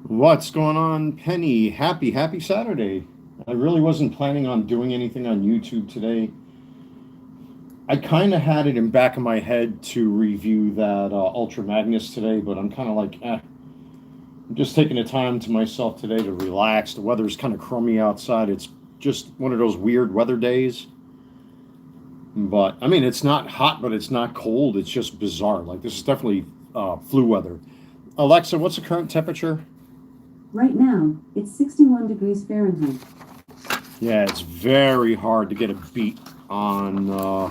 What's going on, Penny? Happy Saturday. I really wasn't planning on doing anything on YouTube today. I kind of had it in back of my head to review that Ultra Magnus today, but I'm kind of like, I'm just taking the time to myself today to relax. The weather's kind of crummy outside. It's just one of those weird weather days. But, I mean, it's not hot, but it's not cold. It's just bizarre. Like, this is definitely flu weather. Alexa, what's the current temperature? Right now, it's 61 degrees Fahrenheit. Yeah, it's very hard to get a beat on the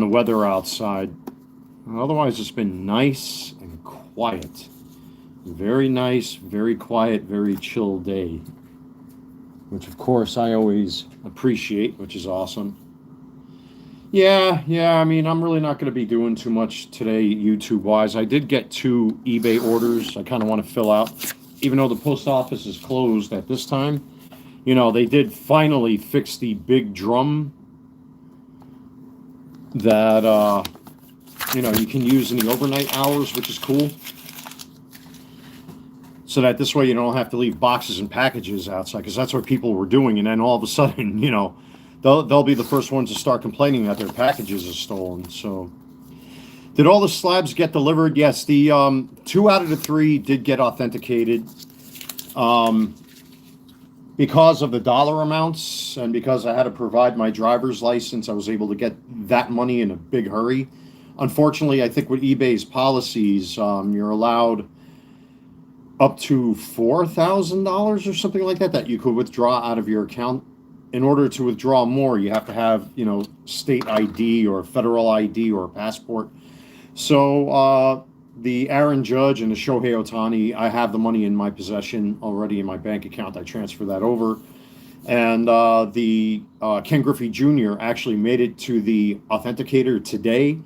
weather outside. Otherwise, it's been nice and quiet. Very nice, very quiet, very chill day. Which, of course, I always appreciate, which is awesome. Yeah, I mean, I'm really not going to be doing too much today YouTube-wise. I did get 2 eBay orders I kind of want to fill out. Even though the post office is closed at this time, you know, they did finally fix the big drum that, you know, you can use in the overnight hours, which is cool. So that this way you don't have to leave boxes and packages outside, because that's what people were doing. And then all of a sudden, you know, they'll be the first ones to start complaining that their packages are stolen. So, did all the slabs get delivered? Yes, the 2 out of the 3 did get authenticated. Because of the dollar amounts and because I had to provide my driver's license, I was able to get that money in a big hurry. Unfortunately, I think with eBay's policies, you're allowed up to $4,000 or something like that you could withdraw out of your account. In order to withdraw more, you have to have, you know, state ID or federal ID or a passport. So the Aaron Judge and the Shohei Ohtani, I have the money in my possession already in my bank account. I transfer that over. And the Ken Griffey Jr. actually made it to the authenticator today.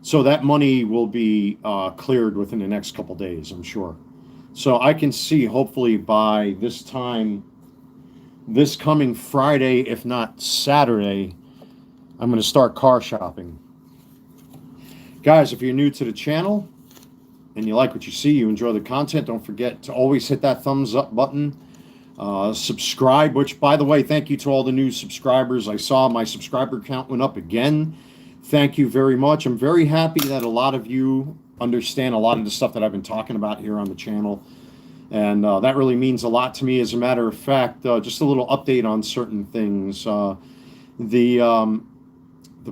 So that money will be cleared within the next couple days, I'm sure. So I can see, hopefully by this time, this coming Friday, if not Saturday, I'm going to start car shopping. Guys, if you're new to the channel and you like what you see, you enjoy the content, don't forget to always hit that thumbs up button. Subscribe, which, by the way, thank you to all the new subscribers. I saw my subscriber count went up again. Thank you very much. I'm very happy that a lot of you understand a lot of the stuff that I've been talking about here on the channel. And that really means a lot to me. As a matter of fact, just a little update on certain things. The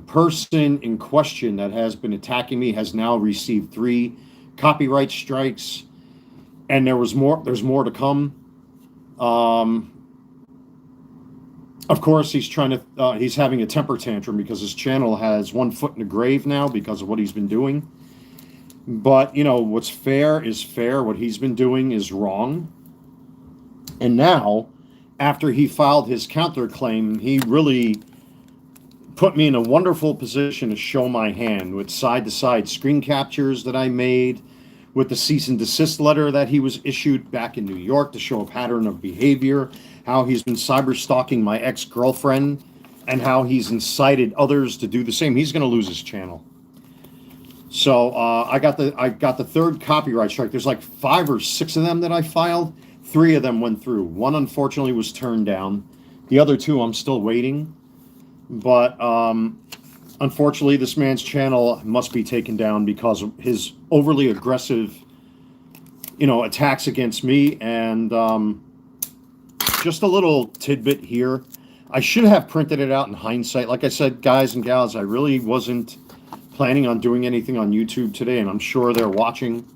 person in question that has been attacking me has now received 3 copyright strikes, and there's more to come. Of course, he's having a temper tantrum because his channel has 1 foot in the grave now because of what he's been doing. But, you know, what's fair is fair. What he's been doing is wrong. And now, after he filed his counterclaim, he really put me in a wonderful position to show my hand with side-to-side screen captures that I made, with the cease and desist letter that he was issued back in New York to show a pattern of behavior, how he's been cyber stalking my ex-girlfriend, and how he's incited others to do the same. He's going to lose his channel. So I got the 3rd copyright strike. There's like 5 or 6 of them that I filed. 3 of them went through. 1 unfortunately was turned down. The other 2 I'm still waiting. But unfortunately, this man's channel must be taken down because of his overly aggressive, you know, attacks against me. And just a little tidbit here. I should have printed it out in hindsight. Like I said, guys and gals, I really wasn't planning on doing anything on YouTube today, and I'm sure they're watching.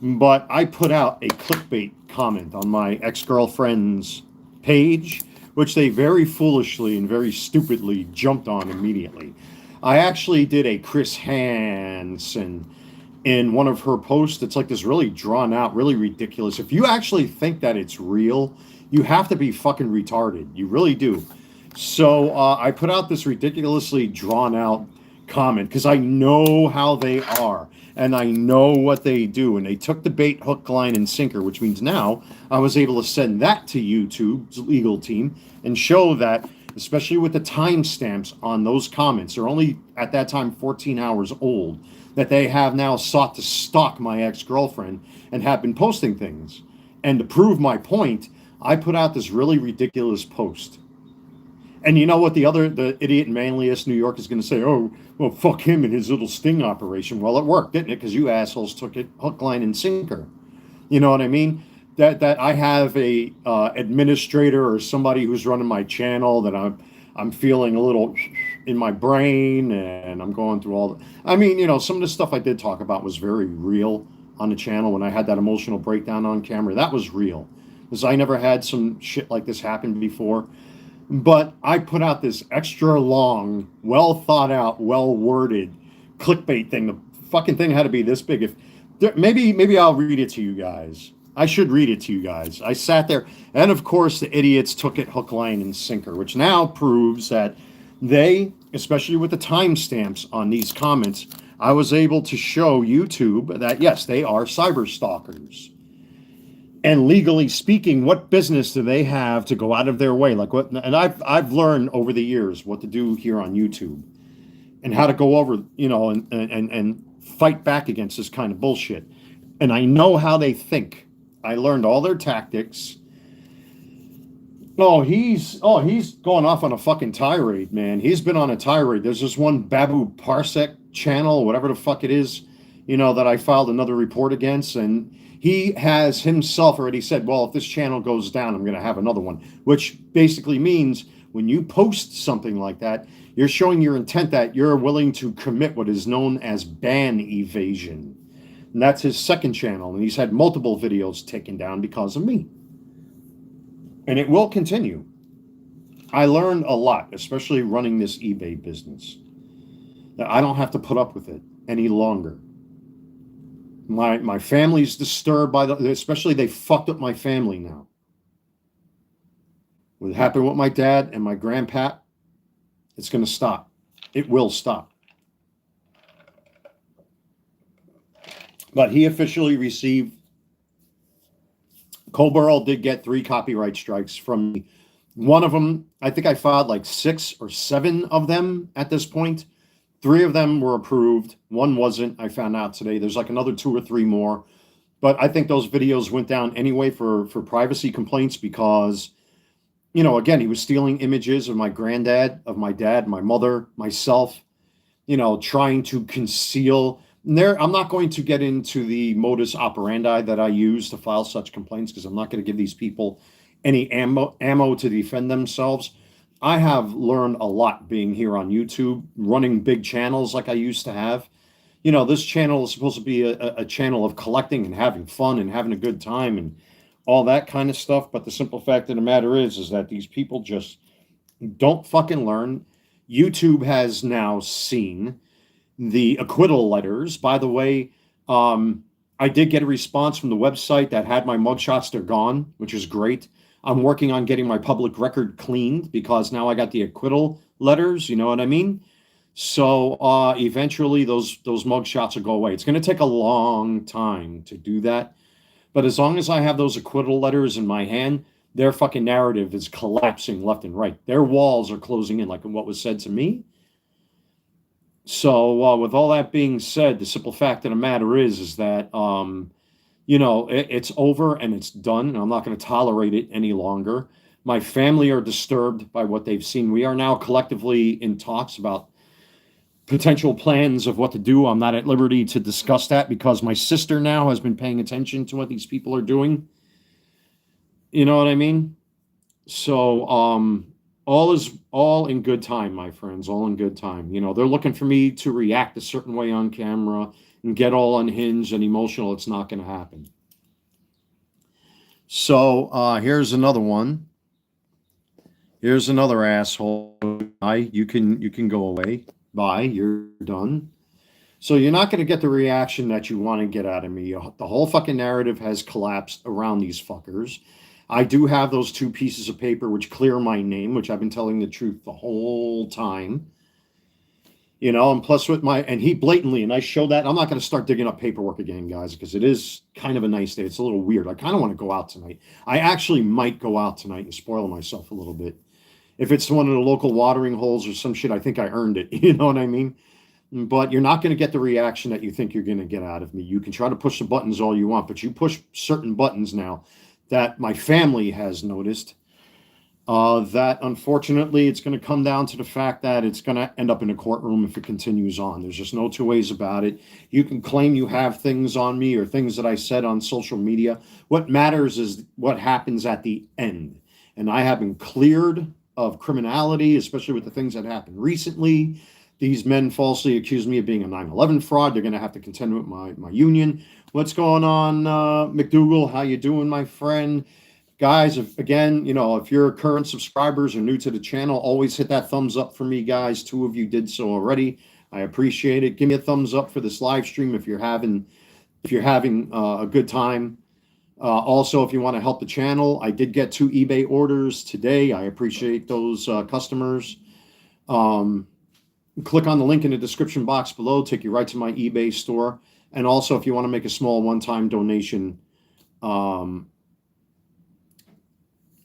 But I put out a clickbait comment on my ex-girlfriend's page, which they very foolishly and very stupidly jumped on immediately. I actually did a Chris Hansen in one of her posts. It's like this really drawn out, really ridiculous. If you actually think that it's real, you have to be fucking retarded. You really do. So I put out this ridiculously drawn out comment because I know how they are and I know what they do. And they took the bait, hook, line, and sinker, which means now I was able to send that to YouTube's legal team and show that, especially with the timestamps on those comments, they're only at that time 14 hours old, that they have now sought to stalk my ex-girlfriend and have been posting things. And to prove my point, I put out this really ridiculous post. And you know what the idiot in manliest New York is going to say? Oh, well, fuck him and his little sting operation. Well, it worked, didn't it? Because you assholes took it hook, line, and sinker. You know what I mean? That I have a administrator or somebody who's running my channel that I'm feeling a little in my brain, and I'm going through all the, I mean, you know, some of the stuff I did talk about was very real on the channel when I had that emotional breakdown on camera. That was real, because I never had some shit like this happen before. But I put out this extra long, well thought out, well worded clickbait thing. The fucking thing had to be this big. If maybe I'll read it to you guys. I should read it to you guys. I sat there, and of course the idiots took it hook, line, and sinker, which now proves that they, especially with the timestamps on these comments, I was able to show YouTube that yes, they are cyber stalkers. And legally speaking, what business do they have to go out of their way? Like what? And I've learned over the years what to do here on YouTube, and how to go over, you know, and fight back against this kind of bullshit. And I know how they think. I learned all their tactics. He's going off on a fucking tirade, man. He's been on a tirade. There's this one Babu Parsec channel, whatever the fuck it is, you know, that I filed another report against, and he has himself already said, well, if this channel goes down, I'm going to have another one, which basically means when you post something like that, you're showing your intent that you're willing to commit what is known as ban evasion. And that's his second channel, and he's had multiple videos taken down because of me. And it will continue. I learned a lot, especially running this eBay business, that I don't have to put up with it any longer. My family's disturbed by especially they fucked up my family now. What happened with my dad and my grandpa, it's going to stop. It will stop. But he officially received, Colburl did get 3 copyright strikes from me. One of them, I think I filed like 6 or 7 of them at this point. 3 of them were approved. 1 wasn't. I found out today. There's like another 2 or 3 more. But I think those videos went down anyway for privacy complaints because, you know, again, he was stealing images of my granddad, of my dad, my mother, myself, you know, trying to conceal. I'm not going to get into the modus operandi that I use to file such complaints because I'm not going to give these people any ammo to defend themselves. I have learned a lot being here on YouTube, running big channels like I used to have. You know, this channel is supposed to be a channel of collecting and having fun and having a good time and all that kind of stuff. But the simple fact of the matter is that these people just don't fucking learn. YouTube has now seen the acquittal letters. By the way, I did get a response from the website that had my mugshots. They're gone, which is great. I'm working on getting my public record cleaned because now I got the acquittal letters. You know what I mean? So eventually those mugshots will go away. It's going to take a long time to do that. But as long as I have those acquittal letters in my hand, their fucking narrative is collapsing left and right. Their walls are closing in, like what was said to me. So with all that being said, the simple fact of the matter is that, you know, it's over and it's done. And I'm not going to tolerate it any longer. My family are disturbed by what they've seen. We are now collectively in talks about potential plans of what to do. I'm not at liberty to discuss that because my sister now has been paying attention to what these people are doing. You know what I mean? So, all in good time, my friends, all in good time. You know, they're looking for me to react a certain way on camera and get all unhinged and emotional. It's not going to happen. So, here's another one. Here's another asshole. You can go away. Bye. You're done. So you're not going to get the reaction that you want to get out of me. The whole fucking narrative has collapsed around these fuckers. I do have those two pieces of paper which clear my name, which I've been telling the truth the whole time. You know, and plus with my, and he blatantly, and I show that, I'm not going to start digging up paperwork again, guys, because it is kind of a nice day. It's a little weird. I kind of want to go out tonight. I actually might go out tonight and spoil myself a little bit. If it's one of the local watering holes or some shit, I think I earned it. You know what I mean? But you're not going to get the reaction that you think you're going to get out of me. You can try to push the buttons all you want, but you push certain buttons now that my family has noticed, that unfortunately it's going to come down to the fact that it's going to end up in a courtroom if it continues on. There's just no two ways about it. You can claim you have things on me or things that I said on social media. What matters is what happens at the end. And I have been cleared of criminality, especially with the things that happened recently. These men falsely accused me of being a 9/11 fraud. They're going to have to contend with my union. What's going on, McDougal? How you doing, my friend? Guys, again, you know, if you're current subscribers or new to the channel, always hit that thumbs up for me, guys. 2 of you did so already. I appreciate it. Give me a thumbs up for this live stream if you're having a good time. Also, if you want to help the channel, I did get 2 eBay orders today. I appreciate those customers. Click on the link in the description box below, take you right to my eBay store. And also, if you want to make a small one-time donation,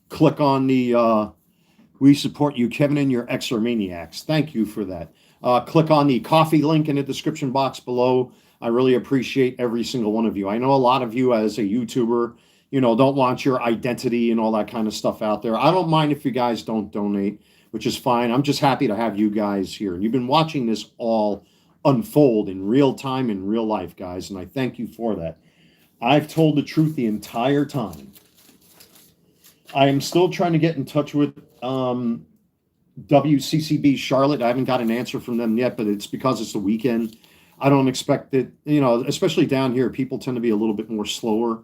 click on the we support you, Kevin, and your Exormaniacs. Thank you for that. Click on the coffee link in the description box below. I really appreciate every single one of you. I know a lot of you as a YouTuber, you know, don't want your identity and all that kind of stuff out there. I don't mind if you guys don't donate, which is fine. I'm just happy to have you guys here. And you've been watching this all unfold in real time, in real life, guys, and I thank you for that. I've told the truth the entire time. I am still trying to get in touch with WCCB Charlotte. I haven't got an answer from them yet, but it's because it's the weekend. I don't expect that, you know, especially down here, people tend to be a little bit more slower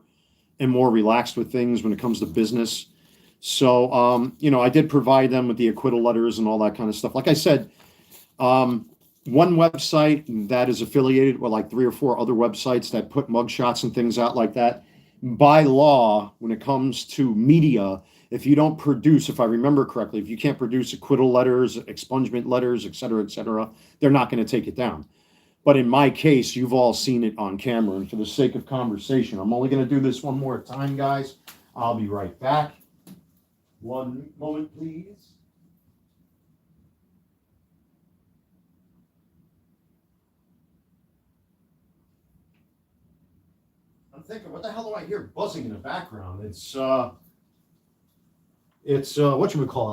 and more relaxed with things when it comes to business. So, you know, I did provide them with the acquittal letters and all that kind of stuff. Like I said, one website that is affiliated with like 3 or 4 other websites that put mugshots and things out like that. By law, when it comes to media, if you don't produce, if I remember correctly, if you can't produce acquittal letters, expungement letters, et cetera, they're not going to take it down. But in my case, you've all seen it on camera. And for the sake of conversation, I'm only going to do this one more time, guys. I'll be right back. One moment, please. I'm thinking, what the hell do I hear buzzing in the background? It's whatchamacallit.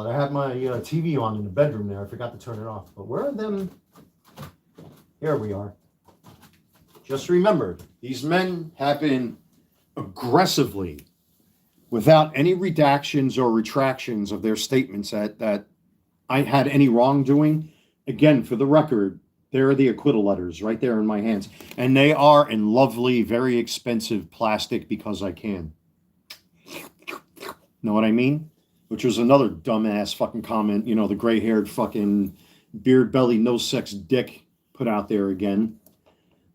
I had my TV on in the bedroom there. I forgot to turn it off. But where are them? Here we are. Just remember, these men have been aggressively, without any redactions or retractions of their statements that I had any wrongdoing. Again, for the record, there are the acquittal letters right there in my hands. And they are in lovely, very expensive plastic because I can. Know what I mean? Which was another dumbass fucking comment, you know, the gray-haired fucking beard belly, no sex dick put out there again.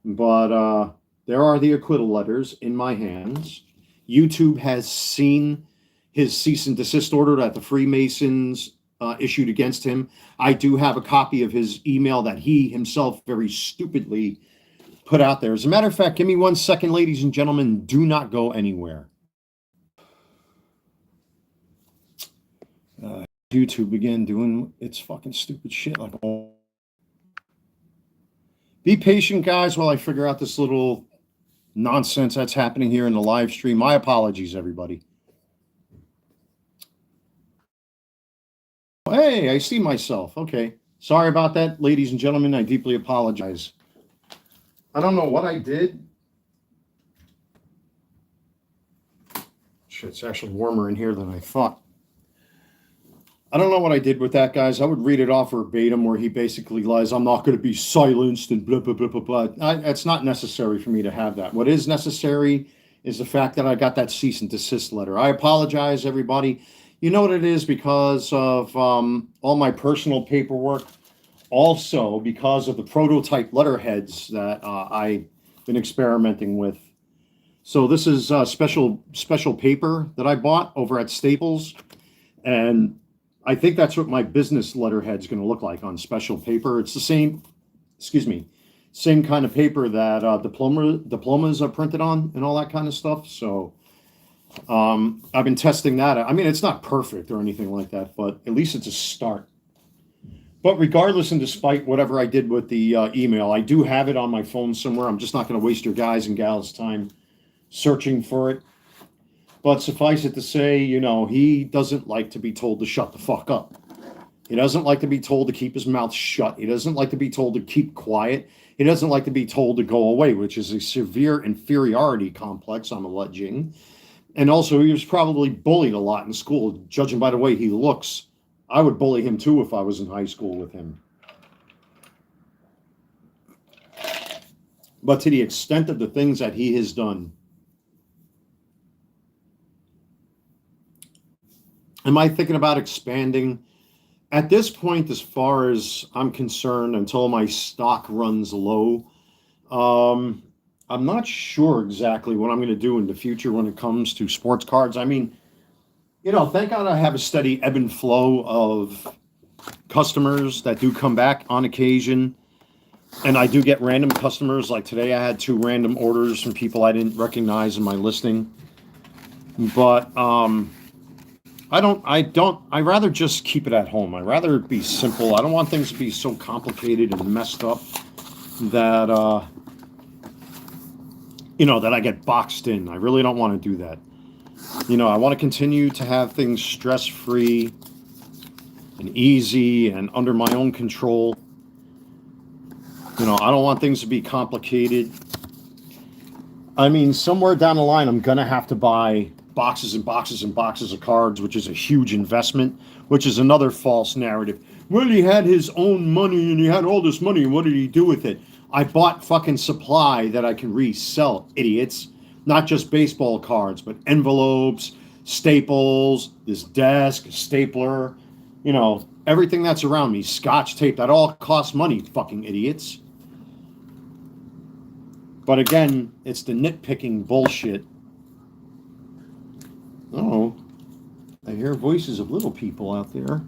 But there are the acquittal letters in my hands. YouTube has seen his cease and desist order that the Freemasons issued against him. I do have a copy of his email that he himself very stupidly put out there. As a matter of fact, give me 1 second, ladies and gentlemen. Do not go anywhere. YouTube again doing its fucking stupid shit. Like, be patient, guys, while I figure out this little nonsense that's happening here in the live stream. My apologies, everybody. Hey, I see myself. Okay. Sorry about that, ladies and gentlemen. I deeply apologize. I don't know what I did. Shit, it's actually warmer in here than I thought. I don't know what I did with that, guys. I would read it off verbatim where he basically lies, I'm not going to be silenced and blah, blah, blah, blah, blah. It's not necessary for me to have that. What is necessary is the fact that I got that cease and desist letter. I apologize, everybody. You know what it is because of all my personal paperwork. Also, because of the prototype letterheads that I've been experimenting with. So this is special paper that I bought over at Staples. And I think that's what my business letterhead's going to look like on special paper. It's the same, same kind of paper that diplomas are printed on and all that kind of stuff. So I've been testing that. I mean, it's not perfect or anything like that, but at least it's a start. But regardless and despite whatever I did with the email, I do have it on my phone somewhere. I'm just not going to waste your guys and gals' time searching for it. But suffice it to say, you know, he doesn't like to be told to shut the fuck up. He doesn't like to be told to keep his mouth shut. He doesn't like to be told to keep quiet. He doesn't like to be told to go away, which is a severe inferiority complex, I'm alleging. And also, he was probably bullied a lot in school. Judging by the way he looks, I would bully him too if I was in high school with him. But to the extent of the things that he has done, am I thinking about expanding? At this point, as far as I'm concerned, until my stock runs low, I'm not sure exactly what I'm going to do in the future when it comes to sports cards. I mean, you know, thank God I have a steady ebb and flow of customers that do come back on occasion. And I do get random customers. Like today, I had 2 random orders from people I didn't recognize in my listing. But I rather just keep it at home. I'd rather it be simple. I don't want things to be so complicated and messed up that, you know, that I get boxed in. I really don't want to do that. You know, I want to continue to have things stress-free and easy and under my own control. You know, I don't want things to be complicated. I mean, somewhere down the line, I'm going to have to buy boxes and boxes and boxes of cards, which is a huge investment, which is another false narrative. Well, he had his own money and he had all this money. What did he do with it? I bought fucking supply that I can resell, idiots. Not just baseball cards, but envelopes, staples, this desk, stapler, you know, everything that's around me, scotch tape, that all costs money, fucking idiots. But again, it's the nitpicking bullshit. Oh, I hear voices of little people out there.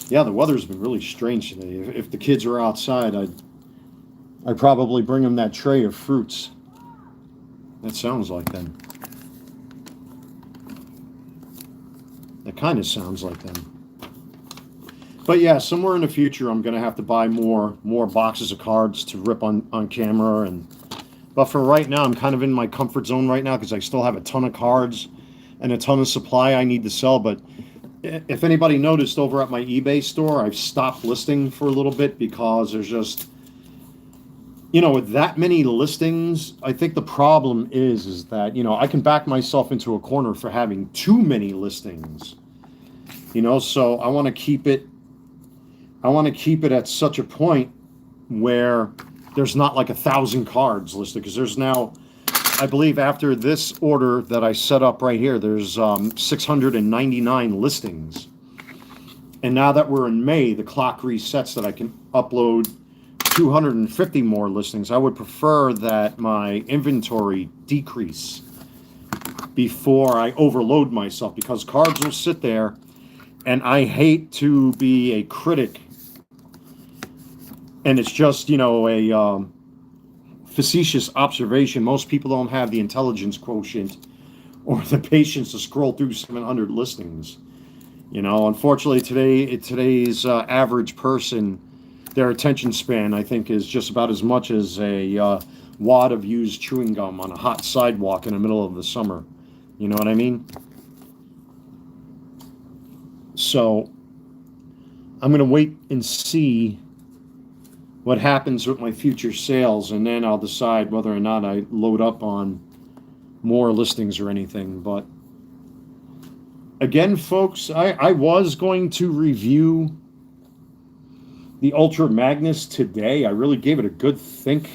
Yeah, the weather's been really strange today. If the kids are outside, I'd probably bring them that tray of fruits. That sounds like them. That kind of sounds like them. But yeah, somewhere in the future, I'm going to have to buy more boxes of cards to rip on camera. But for right now, I'm kind of in my comfort zone right now because I still have a ton of cards and a ton of supply I need to sell. But if anybody noticed over at my eBay store, I've stopped listing for a little bit because there's just, you know, with that many listings, I think the problem is that, you know, I can back myself into a corner for having too many listings. You know, so I want to keep it at such a point where there's not like 1,000 cards listed, because there's now, I believe after this order that I set up right here, there's 699 listings. And now that we're in May, the clock resets that I can upload 250 more listings. I would prefer that my inventory decrease before I overload myself, because cards will sit there, and I hate to be a critic and it's just, you know, a facetious observation. Most people don't have the intelligence quotient or the patience to scroll through 700 listings. You know, unfortunately today's average person, their attention span, I think, is just about as much as a wad of used chewing gum on a hot sidewalk in the middle of the summer. You know what I mean? So I'm going to wait and see what happens with my future sales, and then I'll decide whether or not I load up on more listings or anything. But again, folks, I was going to review the Ultra Magnus today. I really gave it a good think,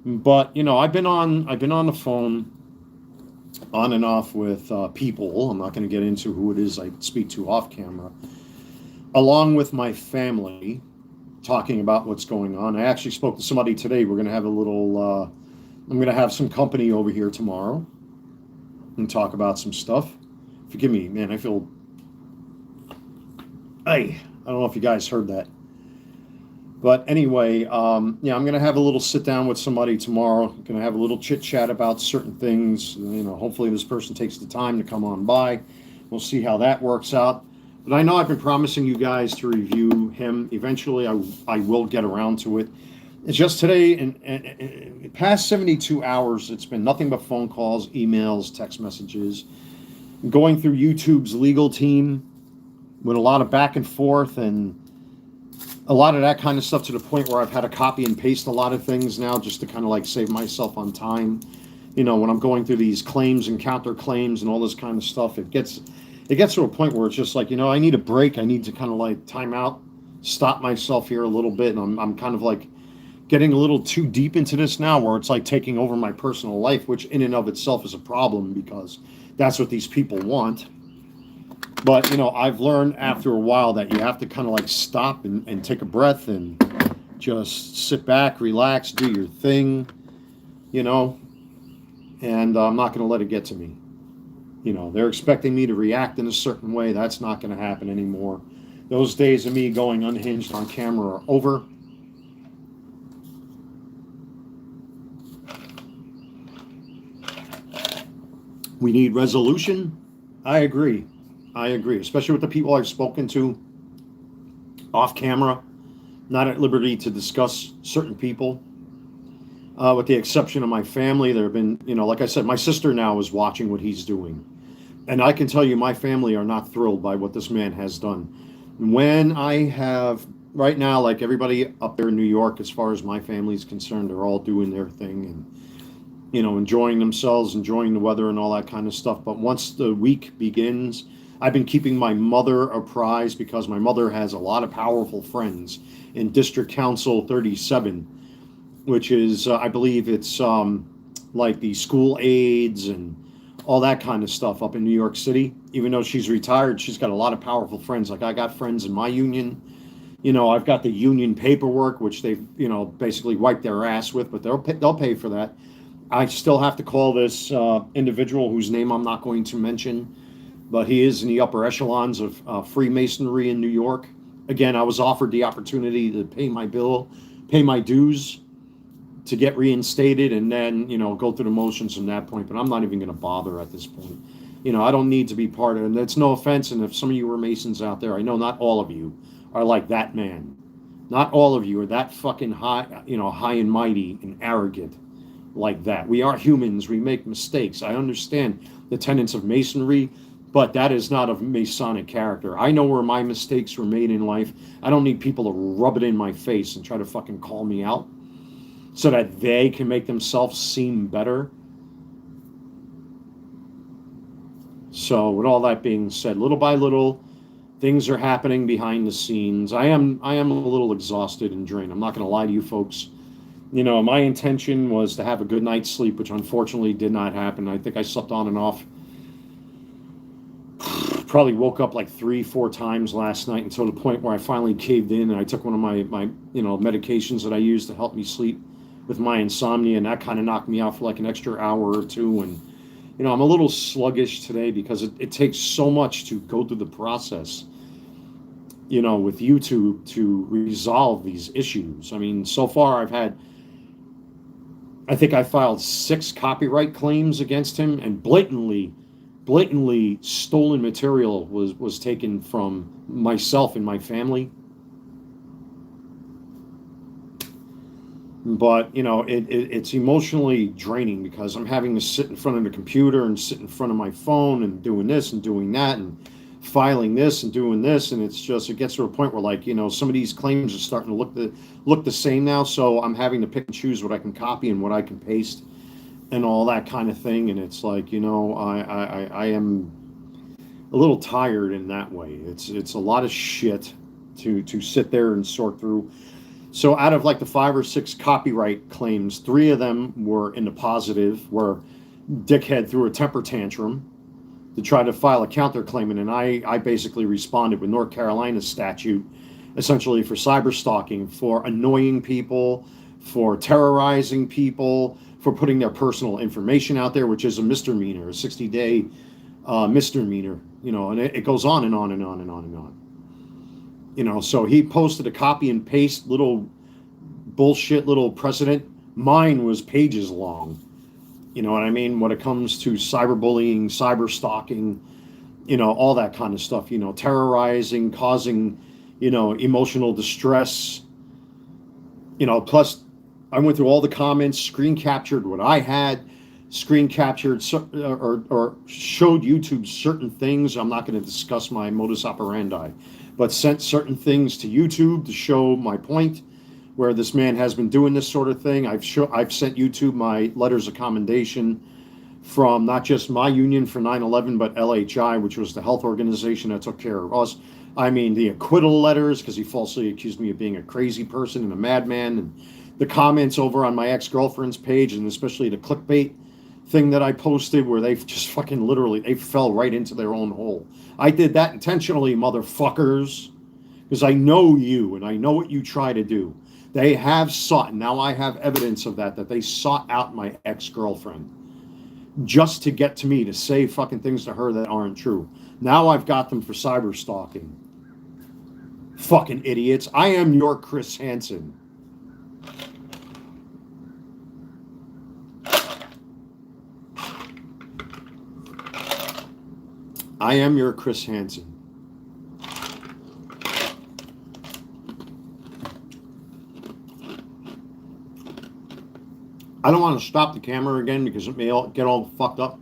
but you know, I've been on the phone on and off with people. I'm not going to get into who it is I speak to off camera, along with my family, talking about what's going on. I actually spoke to somebody today. We're going to have a little. I'm going to have some company over here tomorrow and talk about some stuff. Forgive me, man. I feel. I don't know if you guys heard that. But anyway, yeah, I'm going to have a little sit down with somebody tomorrow. I'm going to have a little chit chat about certain things. You know, hopefully this person takes the time to come on by. We'll see how that works out. But I know I've been promising you guys to review him. Eventually, I will get around to it. It's just today, in past 72 hours, it's been nothing but phone calls, emails, text messages, going through YouTube's legal team with a lot of back and forth and a lot of that kind of stuff, to the point where I've had to copy and paste a lot of things now just to kind of like save myself on time. You know, when I'm going through these claims and counterclaims and all this kind of stuff, it gets to a point where it's just like, you know, I need a break. I need to kind of like time out, stop myself here a little bit. And I'm kind of like getting a little too deep into this now, where it's like taking over my personal life, which in and of itself is a problem because that's what these people want. But, you know, I've learned after a while that you have to kind of like stop and take a breath and just sit back, relax, do your thing, you know, and I'm not going to let it get to me. You know, they're expecting me to react in a certain way. That's not going to happen anymore. Those days of me going unhinged on camera are over. We need resolution. I agree, especially with the people I've spoken to off camera, not at liberty to discuss certain people. With the exception of my family, there have been, you know, like I said, my sister now is watching what he's doing. And I can tell you my family are not thrilled by what this man has done. When I have, right now, like everybody up there in New York, as far as my family's concerned, they're all doing their thing and, you know, enjoying themselves, enjoying the weather and all that kind of stuff. But once the week begins, I've been keeping my mother apprised, because my mother has a lot of powerful friends in District Council 37, which is, I believe it's like the school aides and all that kind of stuff up in New York City. Even though she's retired, she's got a lot of powerful friends. Like I got friends in my union. You know, I've got the union paperwork, which they've, you know, basically wiped their ass with, but they'll pay for that. I still have to call this individual whose name I'm not going to mention, but he is in the upper echelons of Freemasonry in New York. Again, I was offered the opportunity to pay my bill, pay my dues, to get reinstated, and then, you know, go through the motions from that point. But I'm not even going to bother at this point. You know, I don't need to be part of it. And that's no offense. And if some of you are Masons out there, I know not all of you are like that man. Not all of you are that fucking high, you know, high and mighty and arrogant like that. We are humans. We make mistakes. I understand the tenets of Masonry, but that is not of Masonic character. I know where my mistakes were made in life. I don't need people to rub it in my face and try to fucking call me out so that they can make themselves seem better. So with all that being said, little by little, things are happening behind the scenes. I am a little exhausted and drained. I'm not going to lie to you folks. You know, my intention was to have a good night's sleep, which unfortunately did not happen. I think I slept on and off. Probably woke up like 3-4 times last night, until the point where I finally caved in and I took one of my you know, medications that I use to help me sleep with my insomnia, and that kind of knocked me out for like an extra hour or two. And you know, I'm a little sluggish today because it takes so much to go through the process, you know, with YouTube to resolve these issues. I mean, so far I think I filed 6 copyright claims against him, and blatantly stolen material was taken from myself and my family. But, you know, it's emotionally draining because I'm having to sit in front of the computer and sit in front of my phone and doing this and doing that and filing this and doing this. And it's just, it gets to a point where, like, you know, some of these claims are starting to look the same now. So I'm having to pick and choose what I can copy and what I can paste and all that kind of thing. And it's like, you know, I am a little tired in that way. It's a lot of shit to sit there and sort through. So out of like the 5 or 6 copyright claims, 3 of them were in the positive, where dickhead threw a temper tantrum to try to file a counterclaim, and I basically responded with North Carolina statute, essentially for cyber stalking, for annoying people, for terrorizing people, for putting their personal information out there, which is a misdemeanor, a 60-day misdemeanor, and it goes on and on and on and on and on. So he posted a copy and paste little bullshit little precedent. Mine was pages long. You know what I mean? When it comes to cyberbullying, cyber stalking, all that kind of stuff, terrorizing, causing, emotional distress, plus I went through all the comments, screen captured what I had, screen captured or showed YouTube certain things. I'm not going to discuss my modus operandi, but sent certain things to YouTube to show my point, where this man has been doing this sort of thing. I've sent YouTube my letters of commendation from not just my union for 9/11, but LHI, which was the health organization that took care of us. I mean, the acquittal letters, because he falsely accused me of being a crazy person and a madman, and the comments over on my ex-girlfriend's page, and especially the clickbait thing that I posted, where they just fucking literally, they fell right into their own hole. I did that intentionally, motherfuckers, because I know you, and I know what you try to do. They have sought, and now I have evidence of that they sought out my ex-girlfriend just to get to me, to say fucking things to her that aren't true. Now I've got them for cyber stalking. Fucking idiots. I am your Chris Hansen. I am your Chris Hansen. I don't want to stop the camera again because it may get all fucked up.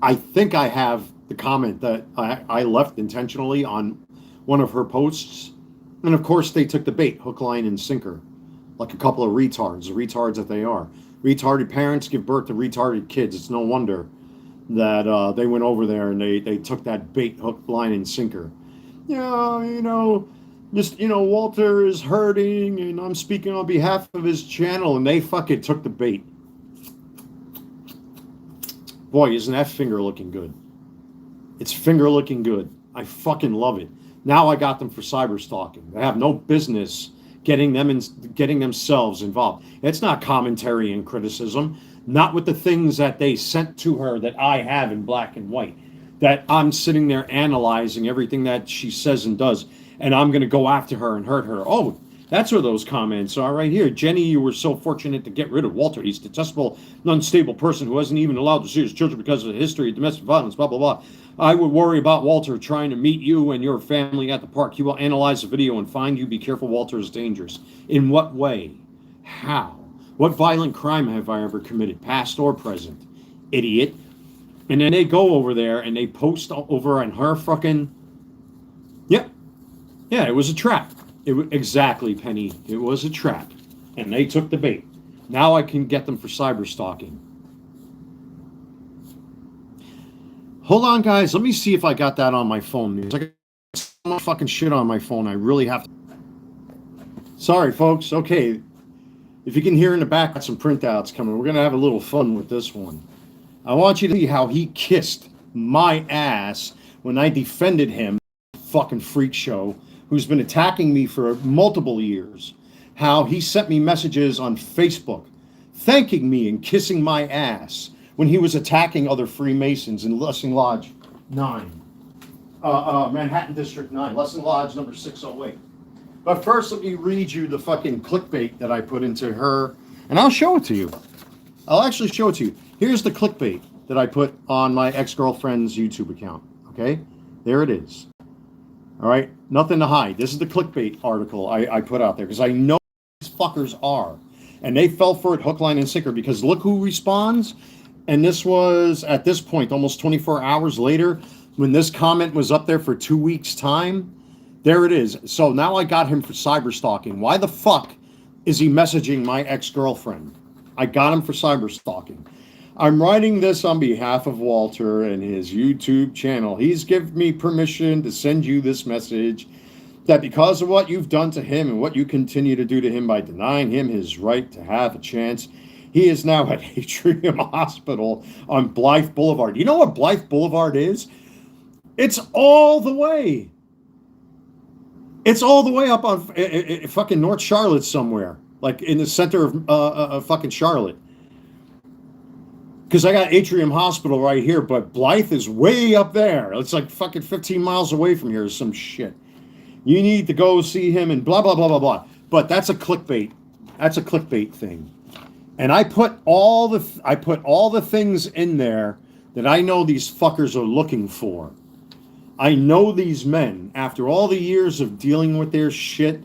I think I have the comment that I left intentionally on one of her posts. And of course they took the bait, hook, line, and sinker. Like a couple of retards, the retards that they are. Retarded parents give birth to retarded kids. It's no wonder that they went over there and they took that bait, hook, line, and sinker. Walter is hurting, and I'm speaking on behalf of his channel, and they fucking took the bait. Boy, isn't that finger looking good? It's finger looking good. I fucking love it. Now I got them for cyber stalking. They have no business getting themselves involved. It's not commentary and criticism, not with the things that they sent to her that I have in black and white, that I'm sitting there analyzing everything that she says and does. And I'm going to go after her and hurt her. Oh, that's where those comments are right here. Jenny, you were so fortunate to get rid of Walter. He's a detestable, unstable person who isn't even allowed to see his children because of the history of domestic violence, blah, blah, blah. I would worry about Walter trying to meet you and your family at the park. He will analyze the video and find you. Be careful, Walter is dangerous. In what way? How? What violent crime have I ever committed, past or present? Idiot. And then they go over there and they post over on her fucking... Yep. Yeah, it was a trap. Exactly, Penny. It was a trap. And they took the bait. Now I can get them for cyber stalking. Hold on, guys. Let me see if I got that on my phone. I got so much fucking shit on my phone. I really have to... Sorry, folks. Okay. If you can hear in the back, got some printouts coming. We're going to have a little fun with this one. I want you to see how he kissed my ass when I defended him. Fucking freak show. Who's been attacking me for multiple years, how he sent me messages on Facebook thanking me and kissing my ass when he was attacking other Freemasons in Lessing Lodge 9, Manhattan District 9, Lessing Lodge number 608. But first, let me read you the fucking clickbait that I put into her, and I'll show it to you. I'll actually show it to you. Here's the clickbait that I put on my ex-girlfriend's YouTube account, okay? There it is. All right, nothing to hide. This is the clickbait article I put out there because I know these fuckers are. And they fell for it hook, line, and sinker because look who responds. And this was, at this point, almost 24 hours later, when this comment was up there for 2 weeks' time. There it is. So now I got him for cyber stalking. Why the fuck is he messaging my ex-girlfriend? I got him for cyber stalking. I'm writing this on behalf of Walter and his YouTube channel. He's given me permission to send you this message that because of what you've done to him and what you continue to do to him by denying him his right to have a chance, he is now at Atrium Hospital on Blythe Boulevard. You know what Blythe Boulevard is? It's all the way. It's all the way up on fucking North Charlotte somewhere, like in the center of fucking Charlotte. Because I got Atrium Hospital right here, but Blythe is way up there. It's like fucking 15 miles away from here or some shit. You need to go see him and blah, blah, blah, blah, blah. But that's a clickbait. That's a clickbait thing. And I put all the things in there that I know these fuckers are looking for. I know these men, after all the years of dealing with their shit,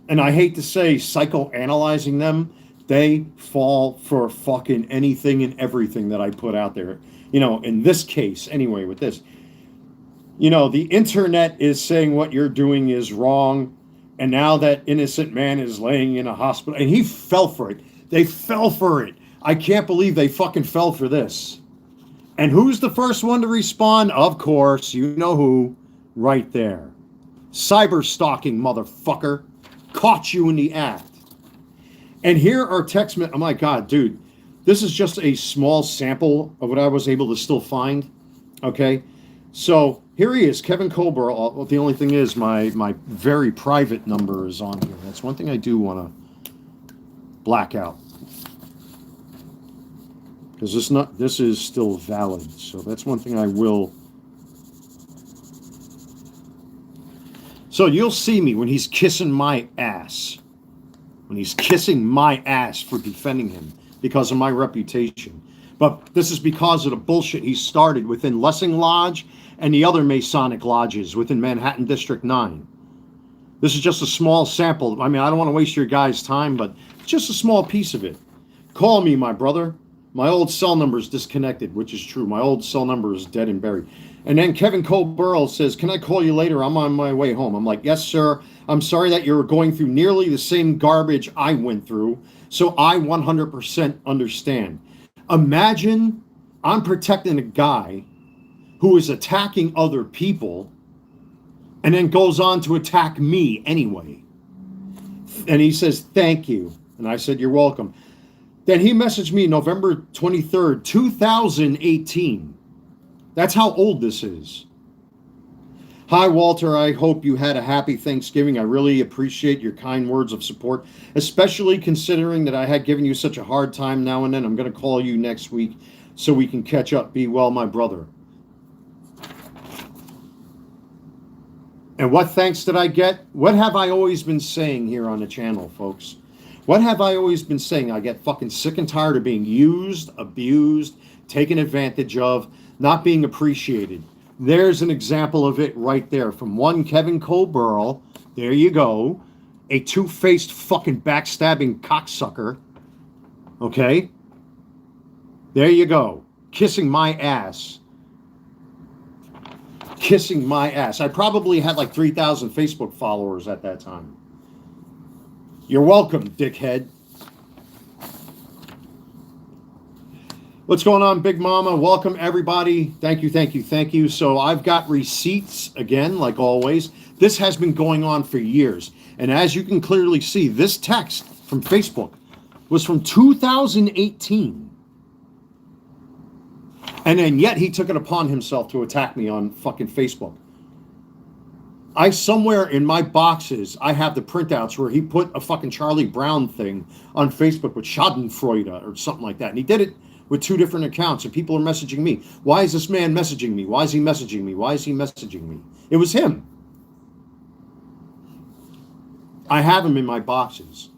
and I hate to say psychoanalyzing them, they fall for fucking anything and everything that I put out there. You know, in this case, anyway, with this. You know, the internet is saying what you're doing is wrong, and now that innocent man is laying in a hospital, and he fell for it. They fell for it. I can't believe they fucking fell for this. And who's the first one to respond? Of course, you know who. Right there. Cyber stalking, motherfucker. Caught you in the act. And here are text messages. Oh my God, dude. This is just a small sample of what I was able to still find. Okay? So here he is, Kevin Colbert. The only thing is my very private number is on here. That's one thing I do want to black out. Because this is still valid. So that's one thing I will. So you'll see me when he's kissing my ass. When he's kissing my ass for defending him because of my reputation. But this is because of the bullshit he started within Lessing Lodge and the other Masonic lodges within Manhattan District 9. This is just a small sample. I mean, I don't want to waste your guys' time, but it's just a small piece of it. Call me, my brother. My old cell number is disconnected, which is true. My old cell number is dead and buried. And then Kevin Colbert says, can I call you later? I'm on my way home. I'm like, yes, sir. I'm sorry that you're going through nearly the same garbage I went through. So I 100% understand. Imagine I'm protecting a guy who is attacking other people and then goes on to attack me anyway. And he says, thank you. And I said, you're welcome. Then he messaged me November 23rd, 2018. That's how old this is. Hi, Walter. I hope you had a happy Thanksgiving. I really appreciate your kind words of support, especially considering that I had given you such a hard time now and then. I'm going to call you next week so we can catch up. Be well, my brother. And what thanks did I get? What have I always been saying here on the channel, folks? What have I always been saying? I get fucking sick and tired of being used, abused, taken advantage of, not being appreciated. There's an example of it right there from one Kevin Colbert. There you go. A two-faced fucking backstabbing cocksucker. Okay? There you go. Kissing my ass. Kissing my ass. I probably had like 3,000 Facebook followers at that time. You're welcome, dickhead. What's going on, Big Mama? Welcome, everybody. Thank you, thank you, thank you. So I've got receipts, again, like always. This has been going on for years. And as you can clearly see, this text from Facebook was from 2018. And then yet he took it upon himself to attack me on fucking Facebook. I somewhere in my boxes, I have the printouts where he put a fucking Charlie Brown thing on Facebook with Schadenfreude or something like that. And he did it with 2 different accounts. And people are messaging me. Why is this man messaging me? Why is he messaging me? Why is he messaging me? It was him. I have him in my boxes.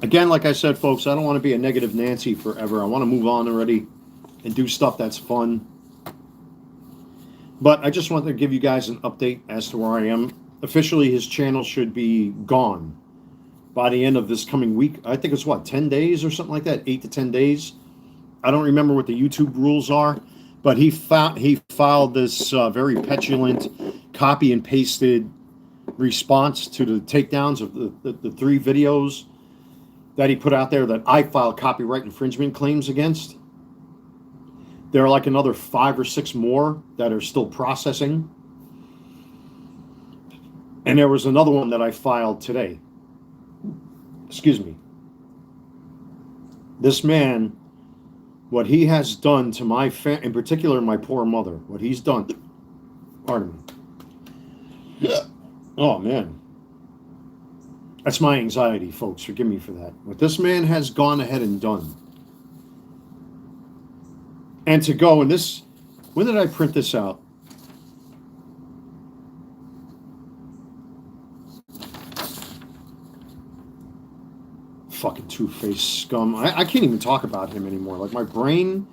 Again, like I said, folks, I don't want to be a negative Nancy forever. I want to move on already and do stuff that's fun. But I just wanted to give you guys an update as to where I am. Officially, his channel should be gone by the end of this coming week. I think it's, 10 days or something like that? 8 to 10 days. I don't remember what the YouTube rules are. But he filed this very petulant copy and pasted response to the takedowns of the 3 videos that he put out there that I filed copyright infringement claims against. There are like another 5 or 6 more that are still processing. And there was another one that I filed today. Excuse me. This man, what he has done to my in particular my poor mother, what he's done, pardon me. Yeah. Oh man. That's my anxiety, folks. Forgive me for that. What this man has gone ahead and done. And to go, and this, when did I print this out? Fucking two-faced scum. I can't even talk about him anymore. Like my brain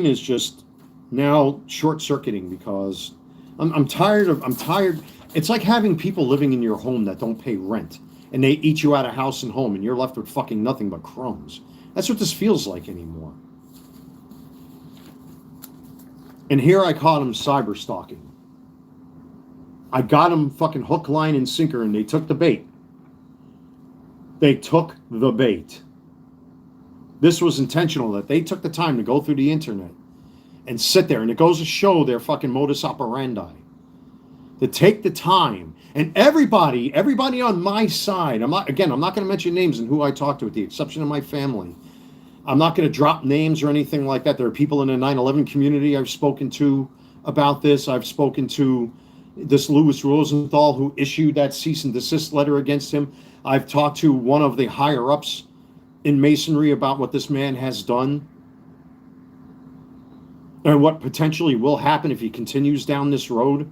is just now short-circuiting because I'm tired. It's like having people living in your home that don't pay rent and they eat you out of house and home and you're left with fucking nothing but crumbs. That's what this feels like anymore. And here I caught him cyber stalking. I got him fucking hook, line, and sinker, and they took the bait. They took the bait. This was intentional, that they took the time to go through the internet and sit there, and it goes to show their fucking modus operandi. To take the time, and everybody on my side, I'm not going to mention names and who I talk to with the exception of my family. I'm not going to drop names or anything like that. There are people in the 9/11 community I've spoken to about this. I've spoken to this Louis Rosenthal who issued that cease and desist letter against him. I've talked to one of the higher-ups in Masonry about what this man has done and what potentially will happen if he continues down this road.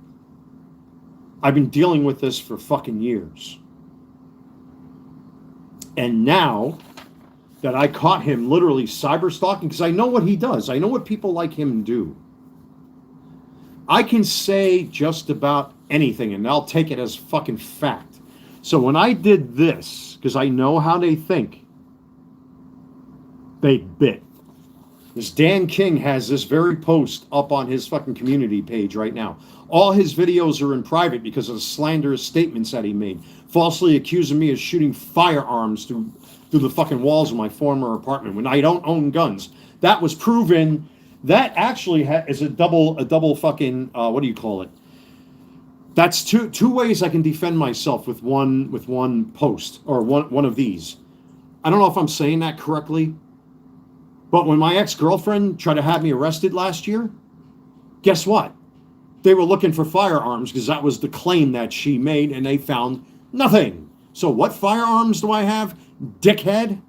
I've been dealing with this for fucking years. And now that I caught him literally cyber stalking, because I know what he does. I know what people like him do. I can say just about anything, and I'll take it as fucking fact. So when I did this, because I know how they think, they bit. This Dan King has this very post up on his fucking community page right now. All his videos are in private because of the slanderous statements that he made, falsely accusing me of shooting firearms through the fucking walls of my former apartment when I don't own guns. That was proven. That actually is a double fucking what do you call it? That's two ways I can defend myself with one post or one of these. I don't know if I'm saying that correctly, but when my ex-girlfriend tried to have me arrested last year, guess what? They were looking for firearms because that was the claim that she made, and they found nothing. So what firearms do I have, dickhead?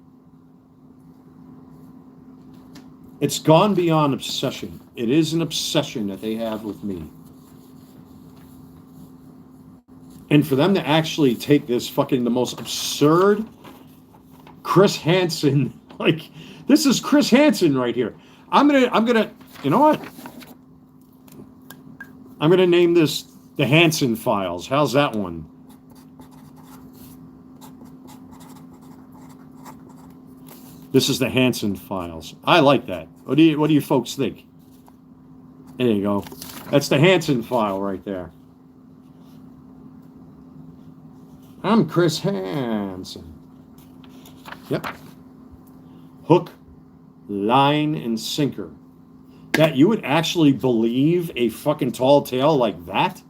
It's gone beyond obsession. It is an obsession that they have with me. And for them to actually take this fucking the most absurd Chris Hansen, like this is Chris Hansen right here. I'm gonna, you know what? I'm gonna name this the Hansen Files. How's that one? This is the Hansen Files. I like that. What do you folks think? There you go. That's the Hansen file right there. I'm Chris Hansen. Yep. Hook, line, and sinker. That you would actually believe a fucking tall tale like that?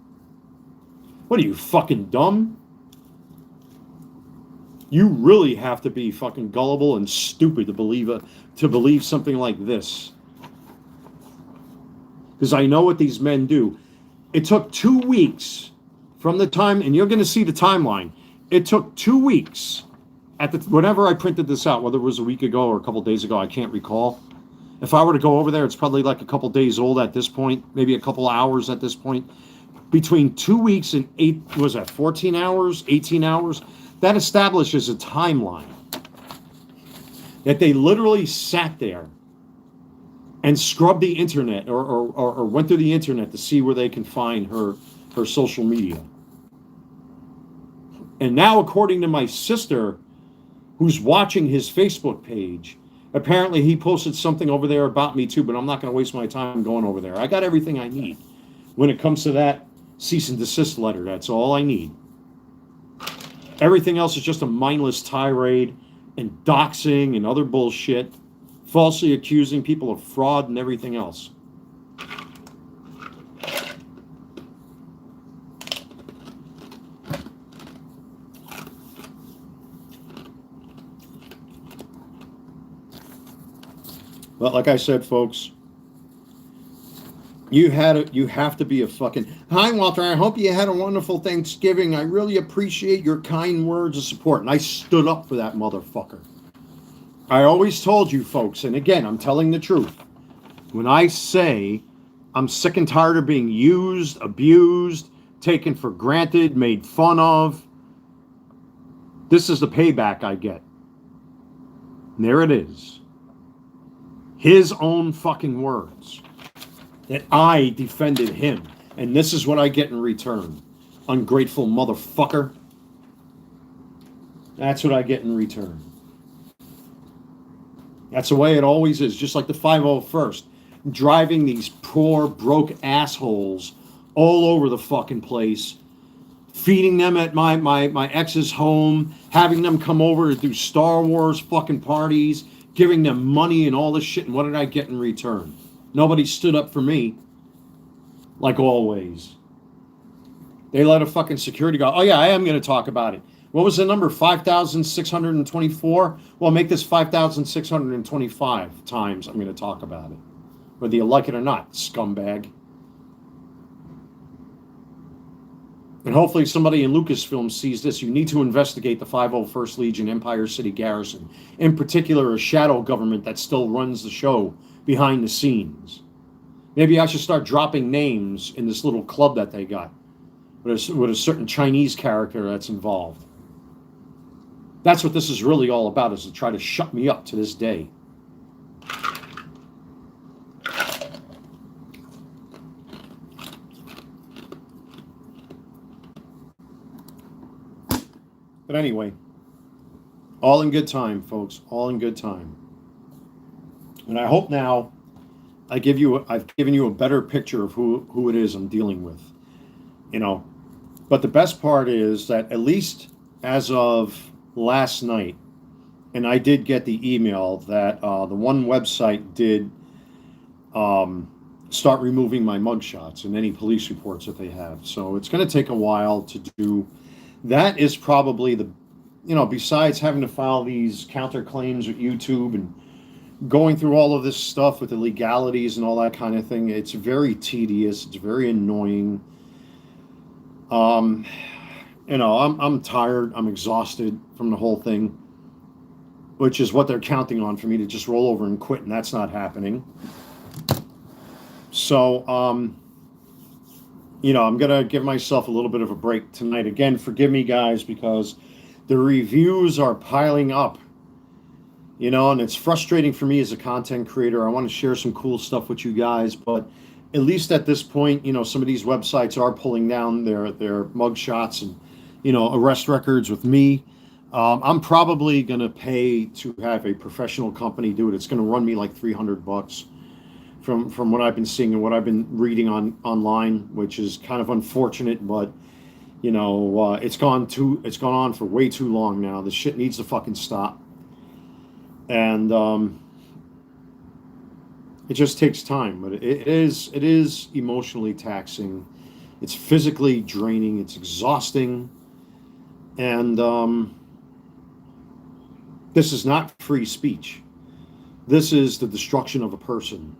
What are you, fucking dumb? You really have to be fucking gullible and stupid to believe something like this. Because I know what these men do. It took 2 weeks from the time, and you're going to see the timeline. It took 2 weeks whenever I printed this out, whether it was a week ago or a couple days ago, I can't recall. If I were to go over there, it's probably like a couple days old at this point, maybe a couple hours at this point. Between 2 weeks and 14 hours, 18 hours? That establishes a timeline that they literally sat there and scrubbed the internet or went through the internet to see where they can find her social media. And now, according to my sister, who's watching his Facebook page, Apparently, he posted something over there about me too, but I'm not going to waste my time going over there. I got everything I need. When it comes to that cease and desist letter, that's all I need. Everything else is just a mindless tirade and doxing and other bullshit, falsely accusing people of fraud and everything else. But like I said, folks, you have to be a fucking... Hi, Walter. I hope you had a wonderful Thanksgiving. I really appreciate your kind words of support. And I stood up for that motherfucker. I always told you, folks, and again, I'm telling the truth. When I say I'm sick and tired of being used, abused, taken for granted, made fun of, this is the payback I get. And there it is. His own fucking words. That I defended him. And this is what I get in return. Ungrateful motherfucker. That's what I get in return. That's the way it always is. Just like the 501st. Driving these poor, broke assholes all over the fucking place. Feeding them at my ex's home. Having them come over to do Star Wars fucking parties. Giving them money and all this shit. And what did I get in return? Nobody stood up for me. Like always. They let a fucking security guard... Oh yeah, I am going to talk about it. What was the number? 5,624? Well, make this 5,625 times I'm going to talk about it. Whether you like it or not, scumbag. And hopefully somebody in Lucasfilm sees this. You need to investigate the 501st Legion Empire City Garrison. In particular, a shadow government that still runs the show behind the scenes. Maybe I should start dropping names in this little club that they got. With a certain Chinese character that's involved. That's what this is really all about, is to try to shut me up to this day. But anyway, all in good time, folks. All in good time. And I hope now I've given you a better picture of who it is I'm dealing with. You know, but the best part is that at least as of last night, and I did get the email that the one website did start removing my mugshots and any police reports that they have. So it's going to take a while to do. That is probably the, besides having to file these counterclaims with YouTube and going through all of this stuff with the legalities and all that kind of thing, it's very tedious. It's very annoying. I'm tired. I'm exhausted from the whole thing, which is what they're counting on for me to just roll over and quit, and that's not happening. So, I'm going to give myself a little bit of a break tonight. Again, forgive me, guys, because the reviews are piling up, and it's frustrating for me as a content creator. I want to share some cool stuff with you guys, but at least at this point, some of these websites are pulling down their mug shots and, arrest records with me. I'm probably going to pay to have a professional company do it. It's going to run me like $300 from what I've been seeing and what I've been reading online, which is kind of unfortunate, but it's gone on for way too long now. This shit needs to fucking stop. And it just takes time, but it is emotionally taxing. It's physically draining. It's exhausting. And this is not free speech. This is the destruction of a person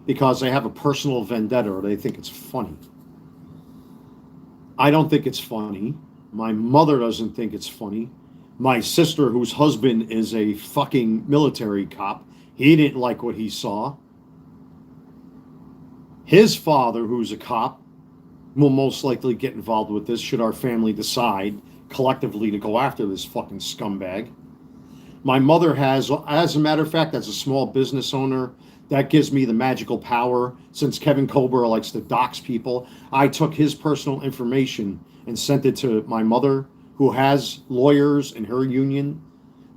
because they have a personal vendetta or they think it's funny. I don't think it's funny. My mother doesn't think it's funny. My sister, whose husband is a fucking military cop, he didn't like what he saw. His father, who's a cop, will most likely get involved with this should our family decide collectively to go after this fucking scumbag. My mother has, as a matter of fact, as a small business owner, that gives me the magical power. Since Kevin Colbert likes to dox people, I took his personal information and sent it to my mother, who has lawyers in her union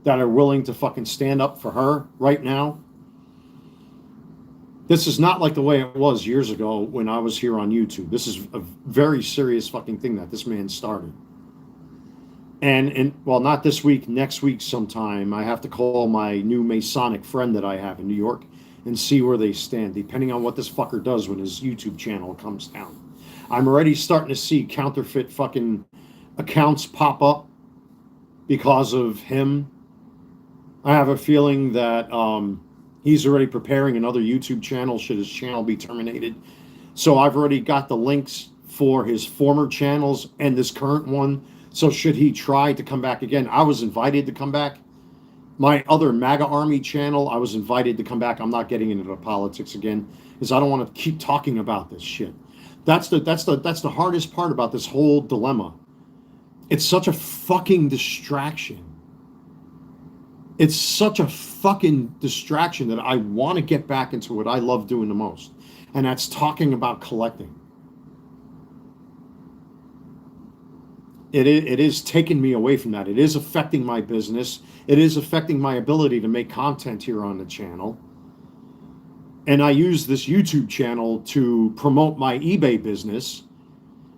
that are willing to fucking stand up for her right now. This is not like the way it was years ago when I was here on YouTube. This is a very serious fucking thing that this man started. And well, not this week, next week sometime, I have to call my new Masonic friend that I have in New York and see where they stand, depending on what this fucker does when his YouTube channel comes down. I'm already starting to see counterfeit fucking accounts pop up because of him. I have a feeling that he's already preparing another YouTube channel should his channel be terminated. So I've already got the links for his former channels and this current one. So should he try to come back again, I was invited to come back. My other MAGA Army channel, I was invited to come back. I'm not getting into the politics again because I don't want to keep talking about this shit. That's the hardest part about this whole dilemma. It's such a fucking distraction. It's such a fucking distraction that I want to get back into what I love doing the most. And that's talking about collecting. It is taking me away from that. It is affecting my business. It is affecting my ability to make content here on the channel. And I use this YouTube channel to promote my eBay business.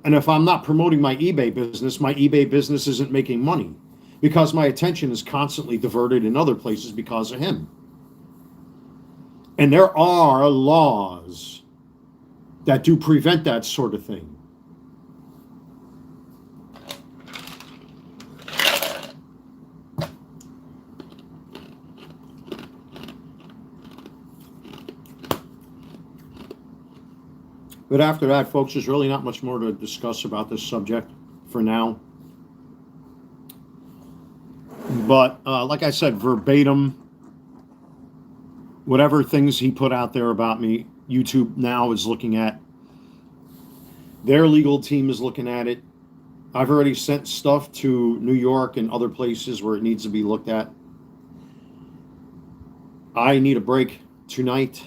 And if I'm not promoting my eBay business isn't making money because my attention is constantly diverted in other places because of him. And there are laws that do prevent that sort of thing. But after that, folks, there's really not much more to discuss about this subject for now. But like I said, verbatim, whatever things he put out there about me, YouTube now is looking at. Their legal team is looking at it. I've already sent stuff to New York and other places where it needs to be looked at. I need a break tonight.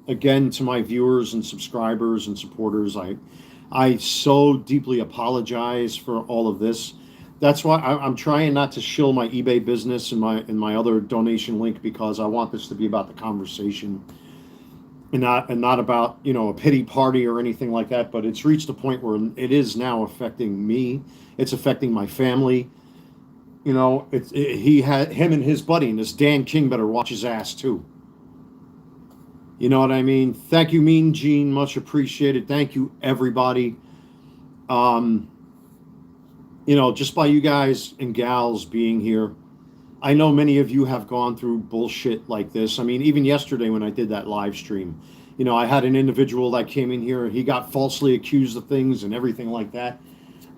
Again, to my viewers and subscribers and supporters, I so deeply apologize for all of this. That's why I'm trying not to shill my eBay business and my other donation link, because I want this to be about the conversation and not about, you know, a pity party or anything like that. But it's reached a point where it is now affecting me. It's affecting my family. You know, him and his buddy, and this Dan King better watch his ass too. You know what I mean? Thank you, Mean Gene. Much appreciated. Thank you, everybody. You know, just by you guys and gals being here, I know many of you have gone through bullshit like this. I mean, even yesterday when I did that live stream, you know, I had an individual that came in here. He got falsely accused of things and everything like that.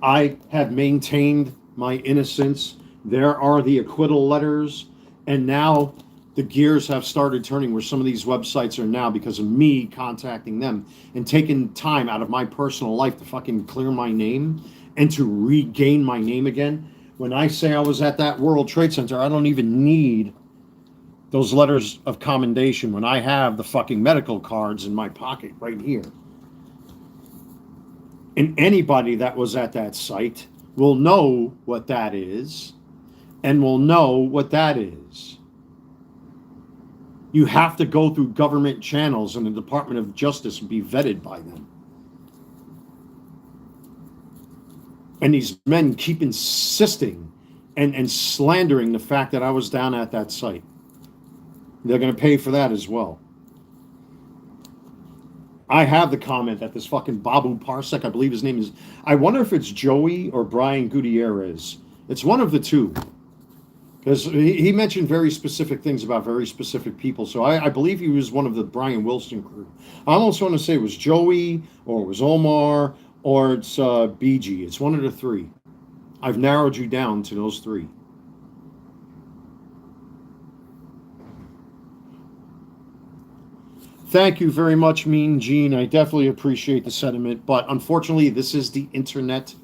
I have maintained my innocence. There are the acquittal letters. And now the gears have started turning where some of these websites are now, because of me contacting them and taking time out of my personal life to fucking clear my name and to regain my name again. When I say I was at that World Trade Center, I don't even need those letters of commendation when I have the fucking medical cards in my pocket right here. And anybody that was at that site will know what that is and will know what that is. You have to go through government channels and the Department of Justice and be vetted by them. And these men keep insisting and slandering the fact that I was down at that site. They're going to pay for that as well. I have the comment that this fucking Babu Parsec, I believe his name is, I wonder if it's Joey or Brian Gutierrez. It's one of the two. Because he mentioned very specific things about very specific people. So I believe he was one of the Brian Wilson crew. I almost want to say it was Joey, or it was Omar, or it's BG. It's one of the three. I've narrowed you down to those three. Thank you very much, Mean Gene. I definitely appreciate the sentiment. But unfortunately, this is the internet.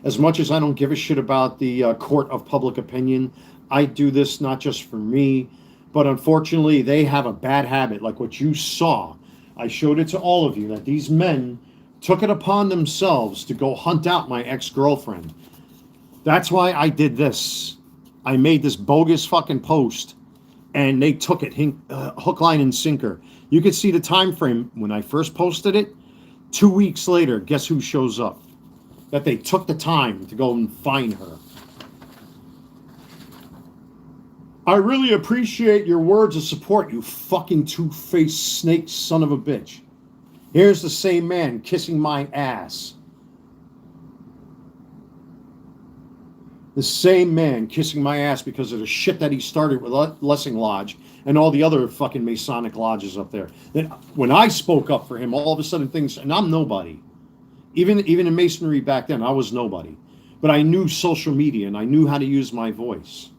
As much as I don't give a shit about the court of public opinion, I do this not just for me, but unfortunately, they have a bad habit, like what you saw. I showed it to all of you, that these men took it upon themselves to go hunt out my ex-girlfriend. That's why I did this. I made this bogus fucking post, and they took it hook, line, and sinker. You could see the time frame when I first posted it. 2 weeks later, guess who shows up? That they took the time to go and find her. I really appreciate your words of support, you fucking two-faced snake son of a bitch. Here's the same man kissing my ass. The same man kissing my ass because of the shit that he started with Lessing Lodge and all the other fucking Masonic lodges up there. Then when I spoke up for him, all of a sudden things, and I'm nobody. Even in Masonry back then, I was nobody. But I knew social media and I knew how to use my voice.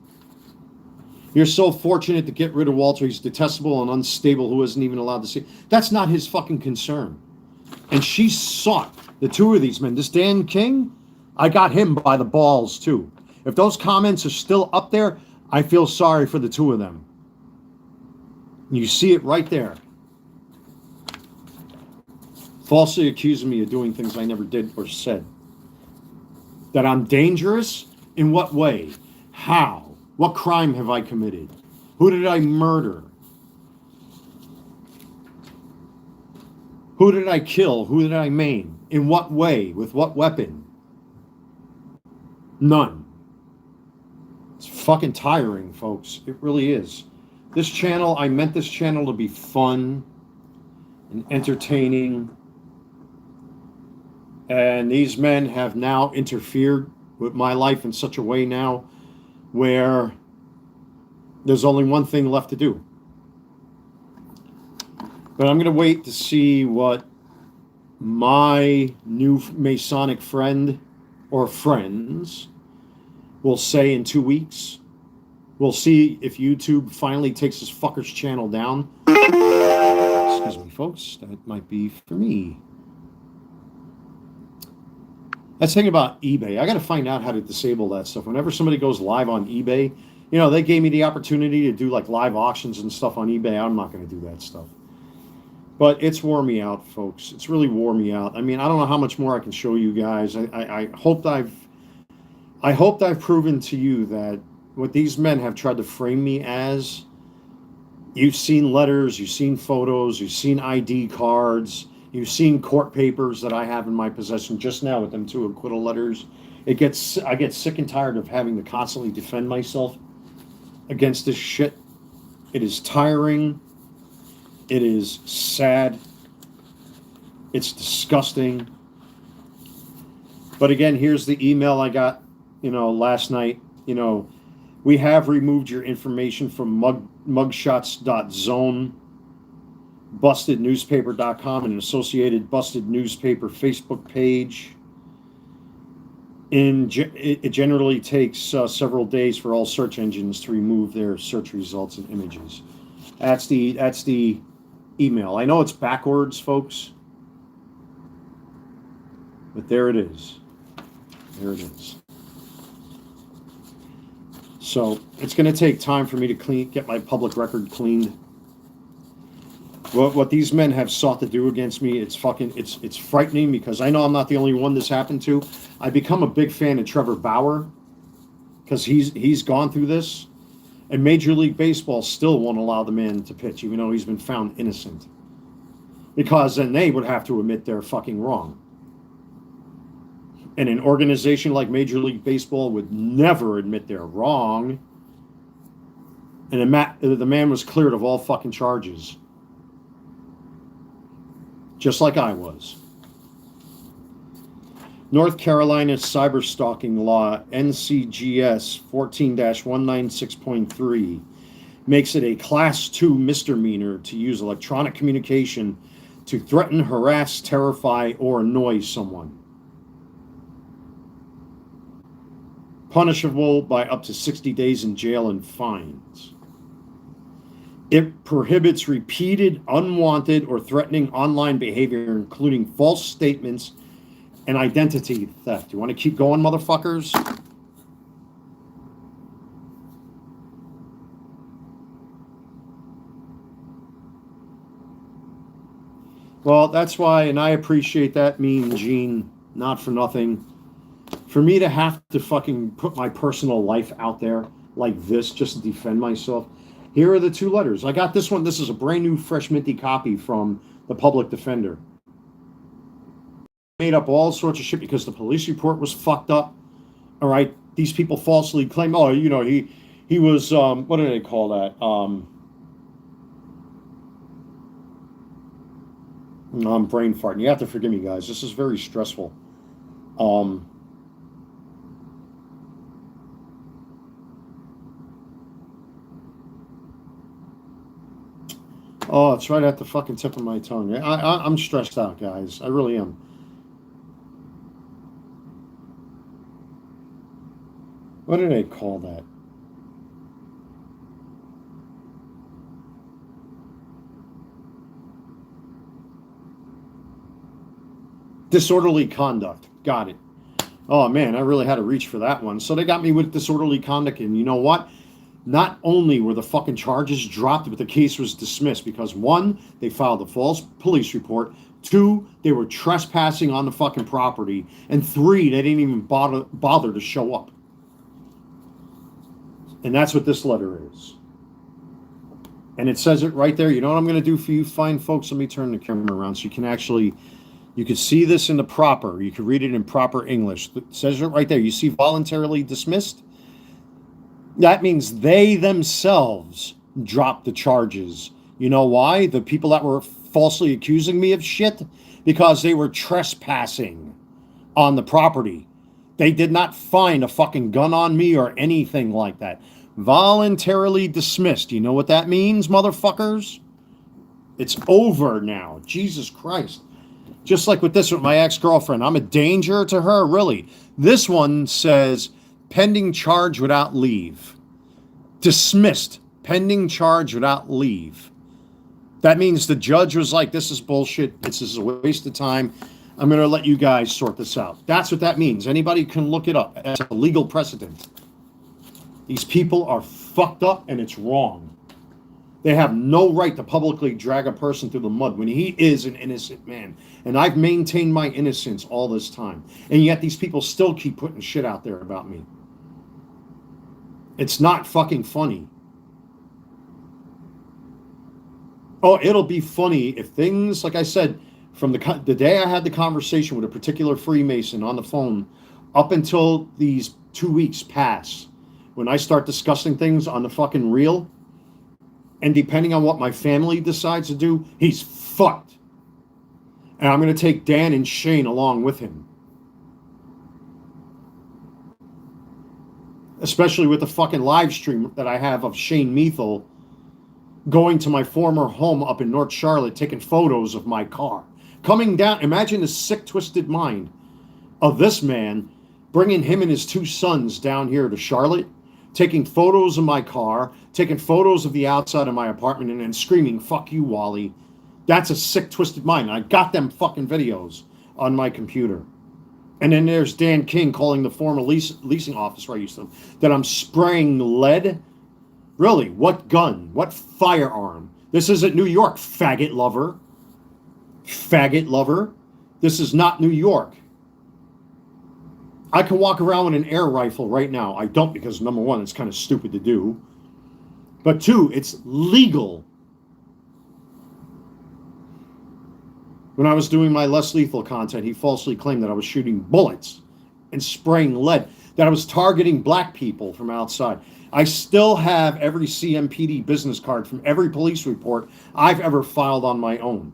You're so fortunate to get rid of Walter. He's detestable and unstable, who isn't even allowed to see. That's not his fucking concern. And she sought the two of these men. This Dan King, I got him by the balls too. If those comments are still up there, I feel sorry for the two of them. You see it right there. Falsely accusing me of doing things I never did or said. That I'm dangerous? In what way? How? What crime have I committed? Who did I murder? Who did I kill? Who did I maim? In what way? With what weapon? None. It's fucking tiring, folks. It really is. This channel, I meant this channel to be fun and entertaining. And these men have now interfered with my life in such a way now where there's only one thing left to do. But I'm going to wait to see what my new Masonic friend or friends will say in 2 weeks. We'll see if YouTube finally takes this fucker's channel down. Excuse me, folks. That might be for me. That's the thing about eBay. I got to find out how to disable that stuff. Whenever somebody goes live on eBay, you know, they gave me the opportunity to do like live auctions and stuff on eBay. I'm not going to do that stuff. But it's wore me out, folks. It's really wore me out. I mean, I don't know how much more I can show you guys. I hope I've proven to you that what these men have tried to frame me as, you've seen letters, you've seen photos, you've seen ID cards, you've seen court papers that I have in my possession just now with them two acquittal letters. I get sick and tired of having to constantly defend myself against this shit. It is tiring. It is sad. It's disgusting. But again, here's the email I got, last night. We have removed your information from mugshots.zone, bustednewspaper.com, and an associated Busted Newspaper Facebook page. It generally takes several days for all search engines to remove their search results and images. That's the email. I know it's backwards, folks, but there it is. There it is. So it's going to take time for me to get my public record cleaned. What these men have sought to do against me, it's frightening, because I know I'm not the only one this happened to. I become a big fan of Trevor Bauer because he's gone through this, and Major League Baseball still won't allow the man to pitch, even though he's been found innocent, because then they would have to admit they're fucking wrong. And an organization like Major League Baseball would never admit they're wrong. And the man was cleared of all fucking charges. Just like I was. North Carolina cyber stalking law, NCGS 14-196.3, makes it a Class 2 misdemeanor to use electronic communication to threaten, harass, terrify, or annoy someone. Punishable by up to 60 days in jail and fines. It prohibits repeated, unwanted, or threatening online behavior, including false statements and identity theft. You want to keep going, motherfuckers? Well, that's why, and I appreciate that, Mean Gene, not for nothing. For me to have to fucking put my personal life out there, like this just to defend myself. Here are the 2 letters. I got this one. This is a brand new, fresh, minty copy from the public defender. Made up all sorts of shit because the police report was fucked up. All right, these people falsely claim, oh, you know, he was what do they call that? I'm brain farting. You have to forgive me, guys. This is very stressful. Oh, it's right at the fucking tip of my tongue. I'm stressed out, guys. I really am. What do they call that? Disorderly conduct. Got it. Oh, man, I really had to reach for that one. So they got me with disorderly conduct, and you know what? Not only were the fucking charges dropped, but the case was dismissed because 1, they filed a false police report. 2, they were trespassing on the fucking property. And 3, they didn't even bother to show up. And that's what this letter is. And it says it right there. You know what I'm going to do for you fine folks? Let me turn the camera around so you can actually, you can see this in the proper, you can read it in proper English. It says it right there. You see voluntarily dismissed? That means they themselves dropped the charges. You know why? The people that were falsely accusing me of shit? Because they were trespassing on the property. They did not find a fucking gun on me or anything like that. Voluntarily dismissed. You know what that means, motherfuckers? It's over now. Jesus Christ. Just like with this with my ex-girlfriend. I'm a danger to her, really. This one says pending charge without leave. Dismissed. Pending charge without leave. That means the judge was like, this is bullshit. This is a waste of time. I'm going to let you guys sort this out. That's what that means. Anybody can look it up. It's a legal precedent. These people are fucked up and it's wrong. They have no right to publicly drag a person through the mud when he is an innocent man. And I've maintained my innocence all this time. And yet these people still keep putting shit out there about me. It's not fucking funny. Oh, it'll be funny if things, like I said, from the day I had the conversation with a particular Freemason on the phone up until these 2 weeks pass, when I start discussing things on the fucking reel, and depending on what my family decides to do, he's fucked. And I'm going to take Dan and Shane along with him. Especially with the fucking live stream that I have of Shane Meethel going to my former home up in North Charlotte, taking photos of my car. Coming down, imagine the sick, twisted mind of this man bringing him and his 2 sons down here to Charlotte, taking photos of my car, taking photos of the outside of my apartment, and then screaming, fuck you, Wally. That's a sick, twisted mind. I got them fucking videos on my computer. And then there's Dan King calling the former leasing officer I used to, that I'm spraying lead. Really, what gun? What firearm? This isn't New York, faggot lover. Faggot lover. This is not New York. I can walk around with an air rifle right now. I don't because, number 1, it's kind of stupid to do. But 2, it's legal. When I was doing my less lethal content, he falsely claimed that I was shooting bullets and spraying lead, that I was targeting black people from outside. I still have every CMPD business card from every police report I've ever filed on my own.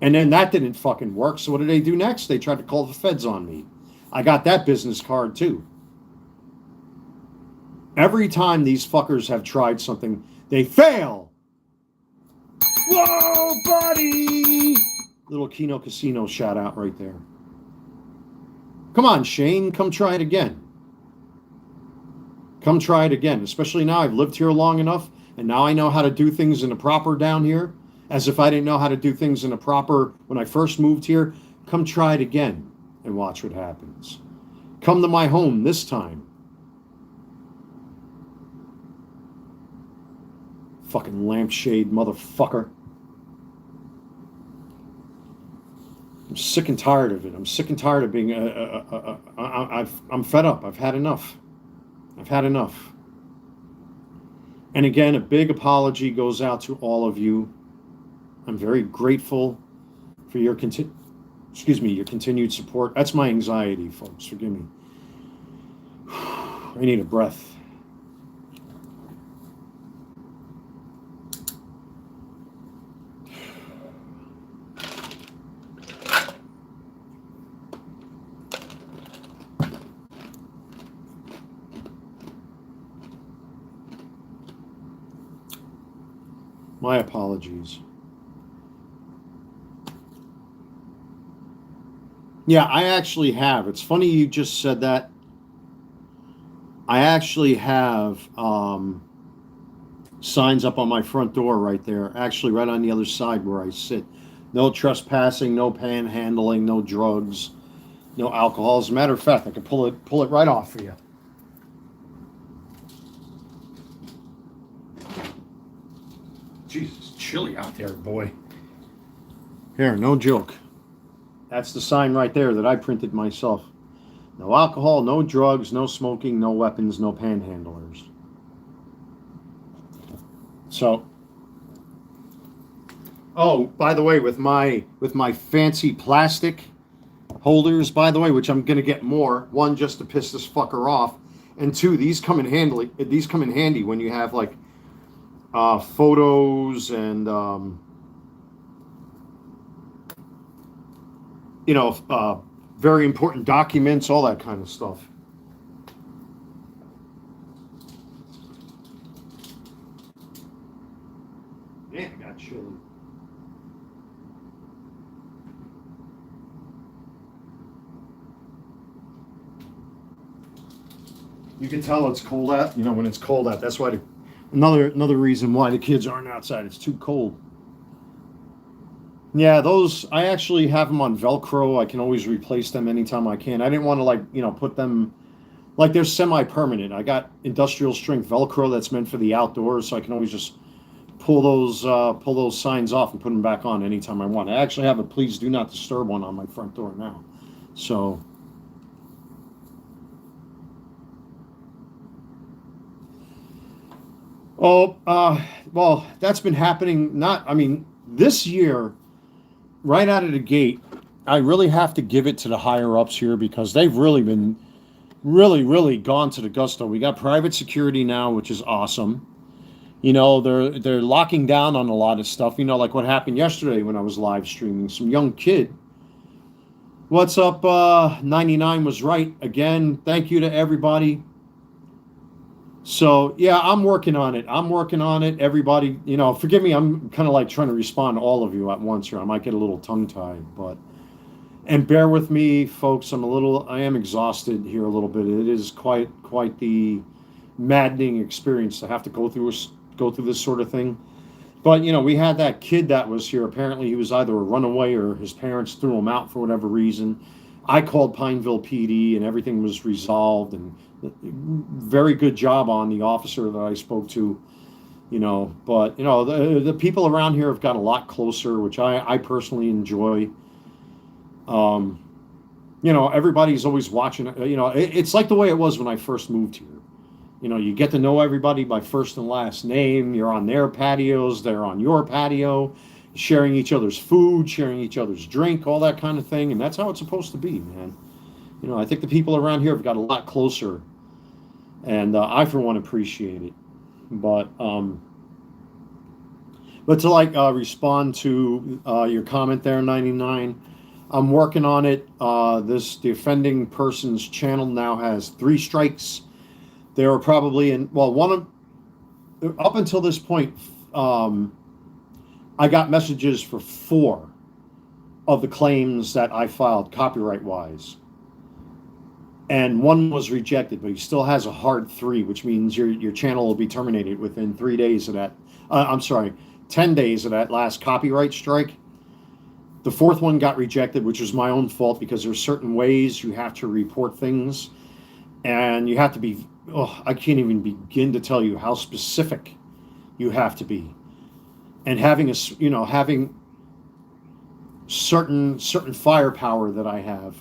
And then that didn't fucking work. So what did they do next? They tried to call the feds on me. I got that business card too. Every time these fuckers have tried something, they fail. Whoa, buddy! Little Kino Casino shout out right there. Come on, Shane, come try it again. Come try it again. Especially now I've lived here long enough, and now I know how to do things in the proper down here, as if I didn't know how to do things in the proper when I first moved here. Come try it again and watch what happens. Come to my home this time. Fucking lampshade motherfucker. I'm sick and tired of it. I'm sick and tired of being I'm fed up. I've had enough. I've had enough. And again, a big apology goes out to all of you. I'm very grateful for your your continued support. That's my anxiety, folks. Forgive me. I need a breath. My apologies. Yeah, I actually have. It's funny you just said that. I actually have signs up on my front door right there, actually right on the other side where I sit. No trespassing, no panhandling, no drugs, no alcohol. As a matter of fact, I can pull it right off for you. Jesus, it's chilly out there, boy. Here, no joke. That's the sign right there that I printed myself. No alcohol, no drugs, no smoking, no weapons, no panhandlers. So, oh, by the way, with my fancy plastic holders, by the way, which I'm gonna get more. One, just to piss this fucker off, and two, these come in handy. These come in handy when you have like photos and very important documents, all that kind of stuff. Man, it got chilly. You can tell it's cold out. When it's cold out, that's why. Another reason why the kids aren't outside. It's too cold. Yeah, those I actually have them on Velcro. I can always replace them anytime I can. I didn't want to put them like they're semi-permanent. I got industrial strength Velcro that's meant for the outdoors, so I can always just pull those signs off and put them back on anytime I want. I actually have a please do not disturb one on my front door now. So well, that's been happening this year right out of the gate. I really have to give it to the higher ups here because they've really been really gone to the gusto. We got private security now, which is awesome. They're locking down on a lot of stuff. Like what happened yesterday when I was live streaming. Some young kid. What's up? 99 was right. Again, thank you to everybody. So, yeah, I'm working on it. Everybody, forgive me. I'm kind of like trying to respond to all of you at once here. I might get a little tongue-tied, and bear with me, folks. I am exhausted here a little bit. It is quite the maddening experience to have to go through this sort of thing. But, we had that kid that was here. Apparently he was either a runaway or his parents threw him out for whatever reason. I called Pineville PD and everything was resolved, and very good job on the officer that I spoke to, but the people around here have got a lot closer, which I personally enjoy. Everybody's always watching, it's like the way it was when I first moved here. You get to know everybody by first and last name. You're on their patios, they're on your patio, sharing each other's food, sharing each other's drink, all that kind of thing. And that's how it's supposed to be, man. I think the people around here have got a lot closer, and I, for one, appreciate it. But to respond to your comment there, 99, I'm working on it. The offending person's channel now has 3 strikes. They were probably up until this point, I got messages for 4 of the claims that I filed copyright-wise. And 1 was rejected, but he still has a hard 3, which means your channel will be terminated within 3 days of that. 10 days of that last copyright strike. The 4th one got rejected, which was my own fault because there's certain ways you have to report things, and you have to be. I can't even begin to tell you how specific you have to be, and having having certain firepower that I have.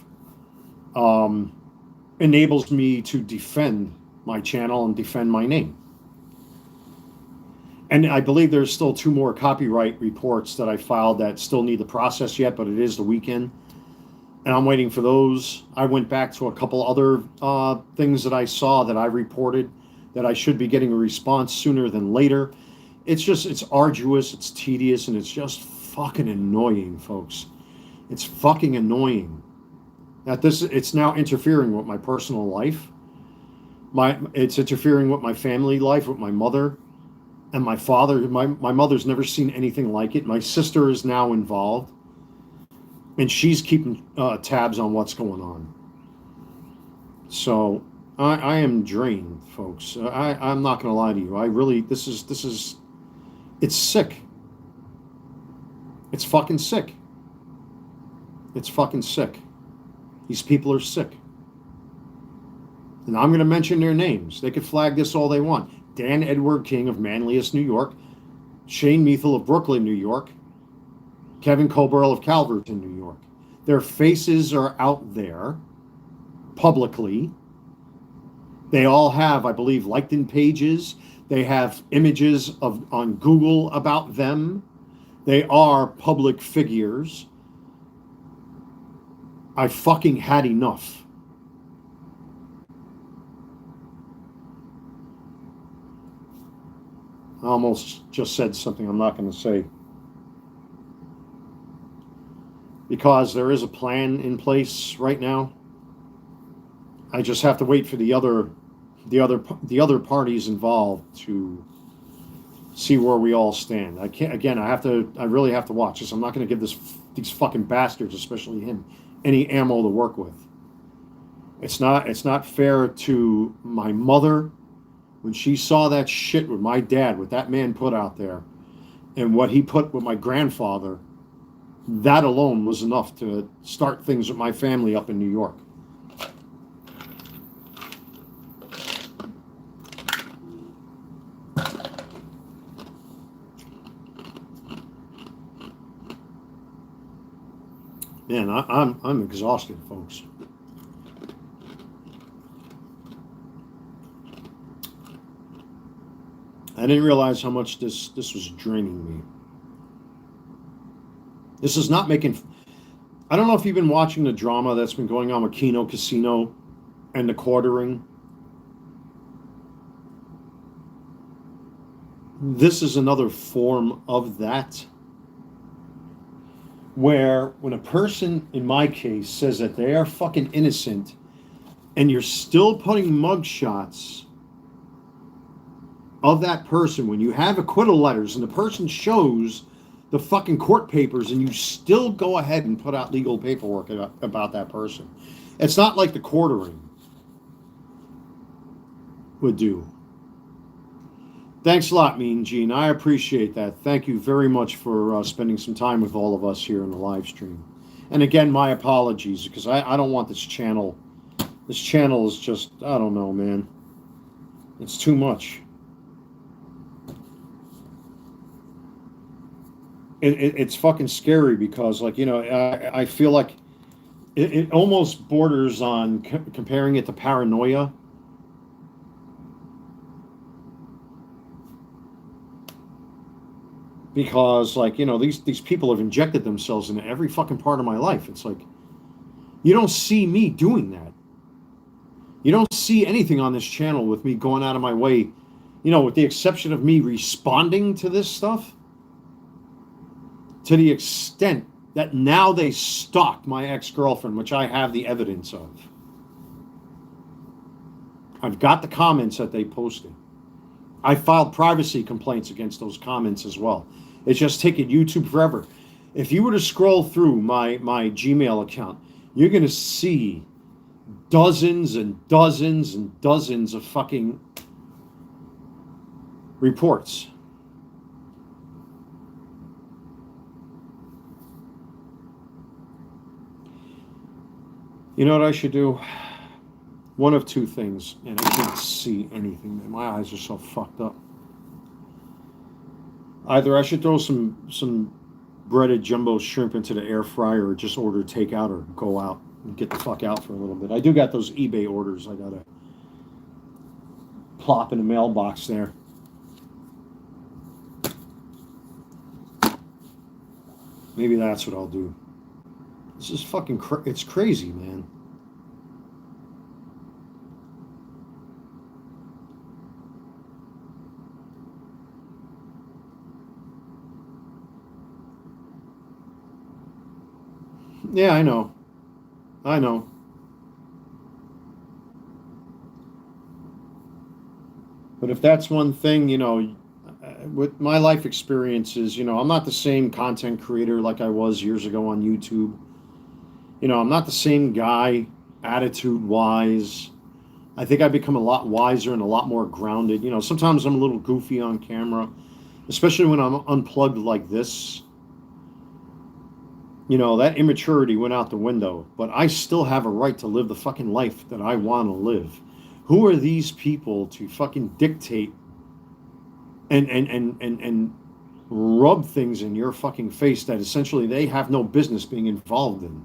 Enables me to defend my channel and defend my name. And I believe there's still 2 more copyright reports that I filed that still need to process yet, but it is the weekend. And I'm waiting for those. I went back to a couple other things that I saw that I reported that I should be getting a response sooner than later. It's arduous, it's tedious, and it's just fucking annoying, folks. It's fucking annoying. It's now interfering with my personal life. It's interfering with my family life, with my mother and my father. My mother's never seen anything like it. My sister is now involved, and she's keeping tabs on what's going on. So I am drained, folks. I'm not going to lie to you. I really, it's sick. It's fucking sick. It's fucking sick. These people are sick. And I'm going to mention their names. They could flag this all they want. Dan Edward King of Manlius, New York. Shane Meathel of Brooklyn, New York. Kevin Coburl of Calverton, New York. Their faces are out there publicly. They all have, I believe, LinkedIn pages. They have images on Google about them. They are public figures. I fucking had enough. I almost just said something I'm not going to say. Because there is a plan in place right now. I just have to wait for the other parties involved to see where we all stand. I really have to watch this. I'm not going to give these fucking bastards, especially him, any ammo to work with. It's not fair to my mother when she saw that shit with my dad, what that man put out there, and what he put with my grandfather. That alone was enough to start things with my family up in New York. Man, I'm exhausted, folks. I didn't realize how much this was draining me. This is not making... I don't know if you've been watching the drama that's been going on with Keno Casino and the quartering. This is another form of that. Where when a person, in my case, says that they are fucking innocent and you're still putting mugshots of that person, when you have acquittal letters and the person shows the fucking court papers and you still go ahead and put out legal paperwork about that person. It's not like the quartering would do. Thanks a lot, Mean Gene. I appreciate that. Thank you very much for spending some time with all of us here in the live stream. And again, my apologies, because I don't want this channel. This channel is just, I don't know, man. It's too much. It's fucking scary because, like, you know, I feel like it almost borders on comparing it to paranoia. Because, like, you know, these people have injected themselves into every fucking part of my life. It's like, you don't see me doing that. You don't see anything on this channel with me going out of my way, you know, with the exception of me responding to this stuff. To the extent that now they stalk my ex-girlfriend, which I have the evidence of. I've got the comments that they posted. I filed privacy complaints against those comments as well. It's just taken YouTube forever. If you were to scroll through my Gmail account, you're going to see dozens and dozens and dozens of fucking reports. You know what I should do? One of two things, and I can't see anything. My eyes are so fucked up. Either I should throw some breaded jumbo shrimp into the air fryer, or just order takeout, or go out and get the fuck out for a little bit. I do got those eBay orders I gotta plop in the mailbox there. Maybe that's what I'll do. This is fucking it's crazy, man. Yeah, I know. I know. But if that's one thing, you know, with my life experiences, you know, I'm not the same content creator like I was years ago on YouTube. You know, I'm not the same guy attitude-wise. I think I've become a lot wiser and a lot more grounded. You know, sometimes I'm a little goofy on camera, especially when I'm unplugged like this. You know, that immaturity went out the window, but I still have a right to live the fucking life that I want to live. Who are these people to fucking dictate and rub things in your fucking face that essentially they have no business being involved in?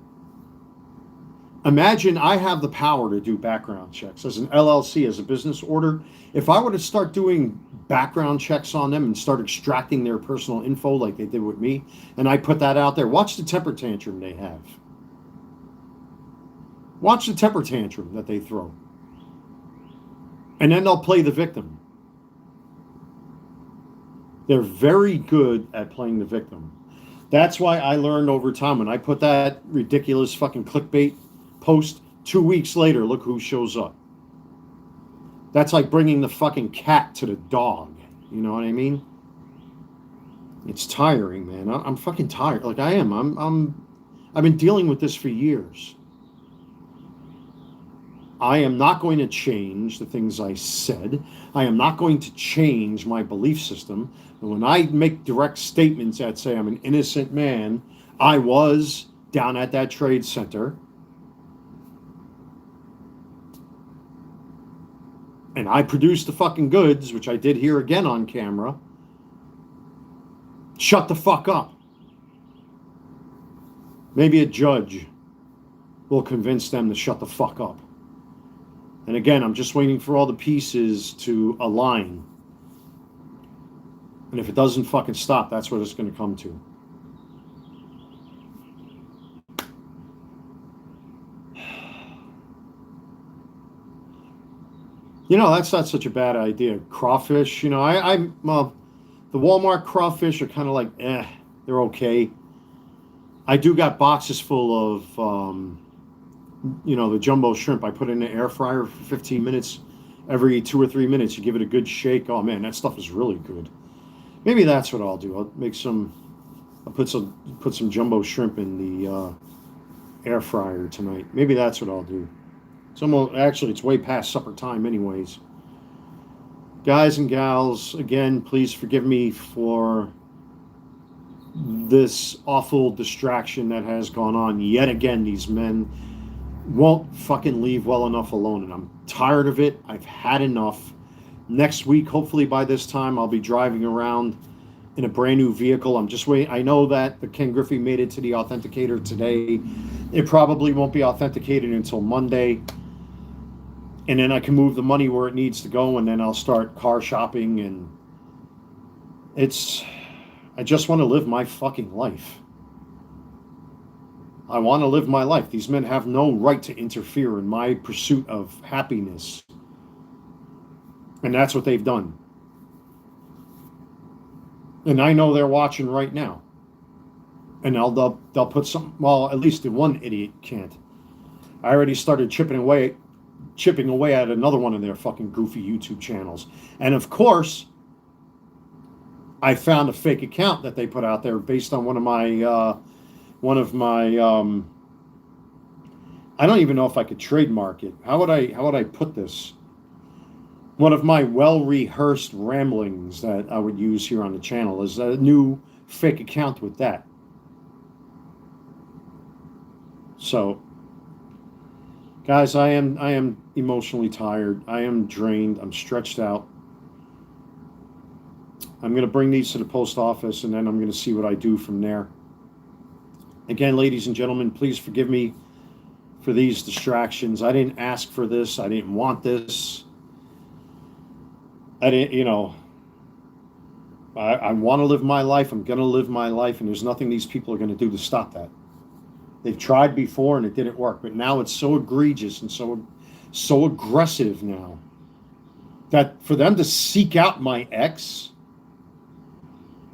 Imagine I have the power to do background checks as an LLC, as a business order. If I were to start doing background checks on them and start extracting their personal info like they did with me, and I put that out there, watch the temper tantrum they have. Watch the temper tantrum that they throw. And then they'll play the victim. They're very good at playing the victim. That's why I learned over time when I put that ridiculous fucking clickbait post, 2 weeks later, look who shows up. That's like bringing the fucking cat to the dog. You know what I mean? It's tiring, man. I'm fucking tired. Like I am. I've been dealing with this for years. I am not going to change the things I said. I am not going to change my belief system. And when I make direct statements that say I'm an innocent man, I was down at that trade center. And I produced the fucking goods, which I did here again on camera. Shut the fuck up. Maybe a judge will convince them to shut the fuck up. And again, I'm just waiting for all the pieces to align. And if it doesn't fucking stop, that's what it's going to come to. You know, that's not such a bad idea. Crawfish, you know, the Walmart crawfish are kind of like, they're okay. I do got boxes full of, you know, the jumbo shrimp. I put in the air fryer for 15 minutes. Every 2 or 3 minutes, you give it a good shake. Oh man, that stuff is really good. Maybe that's what I'll do. I'll put some jumbo shrimp in the air fryer tonight. Maybe that's what I'll do. It's way past supper time anyways. Guys and gals, again, please forgive me for this awful distraction that has gone on. Yet again, these men won't fucking leave well enough alone, and I'm tired of it. I've had enough. Next week, hopefully by this time, I'll be driving around in a brand new vehicle. I'm just waiting. I know that the Ken Griffey made it to the authenticator today. It probably won't be authenticated until Monday. And then I can move the money where it needs to go, and then I'll start car shopping. And I just want to live my fucking life. I want to live my life. These men have no right to interfere in my pursuit of happiness. And that's what they've done. And I know they're watching right now. And they'll put some, well, at least the one idiot can't. I already started chipping away at another one of their fucking goofy YouTube channels. And of course, I found a fake account that they put out there based on one of my I don't even know if I could trademark it. How would I put this? One of my well-rehearsed ramblings that I would use here on the channel is a new fake account with that. So, guys, I am emotionally tired. I am drained. I'm stretched out. I'm going to bring these to the post office, and then I'm going to see what I do from there. Again, ladies and gentlemen, please forgive me for these distractions. I didn't ask for this. I didn't want this. I didn't, I want to live my life. I'm going to live my life, and there's nothing these people are going to do to stop that. They've tried before and it didn't work, but now it's so egregious and so aggressive now that for them to seek out my ex,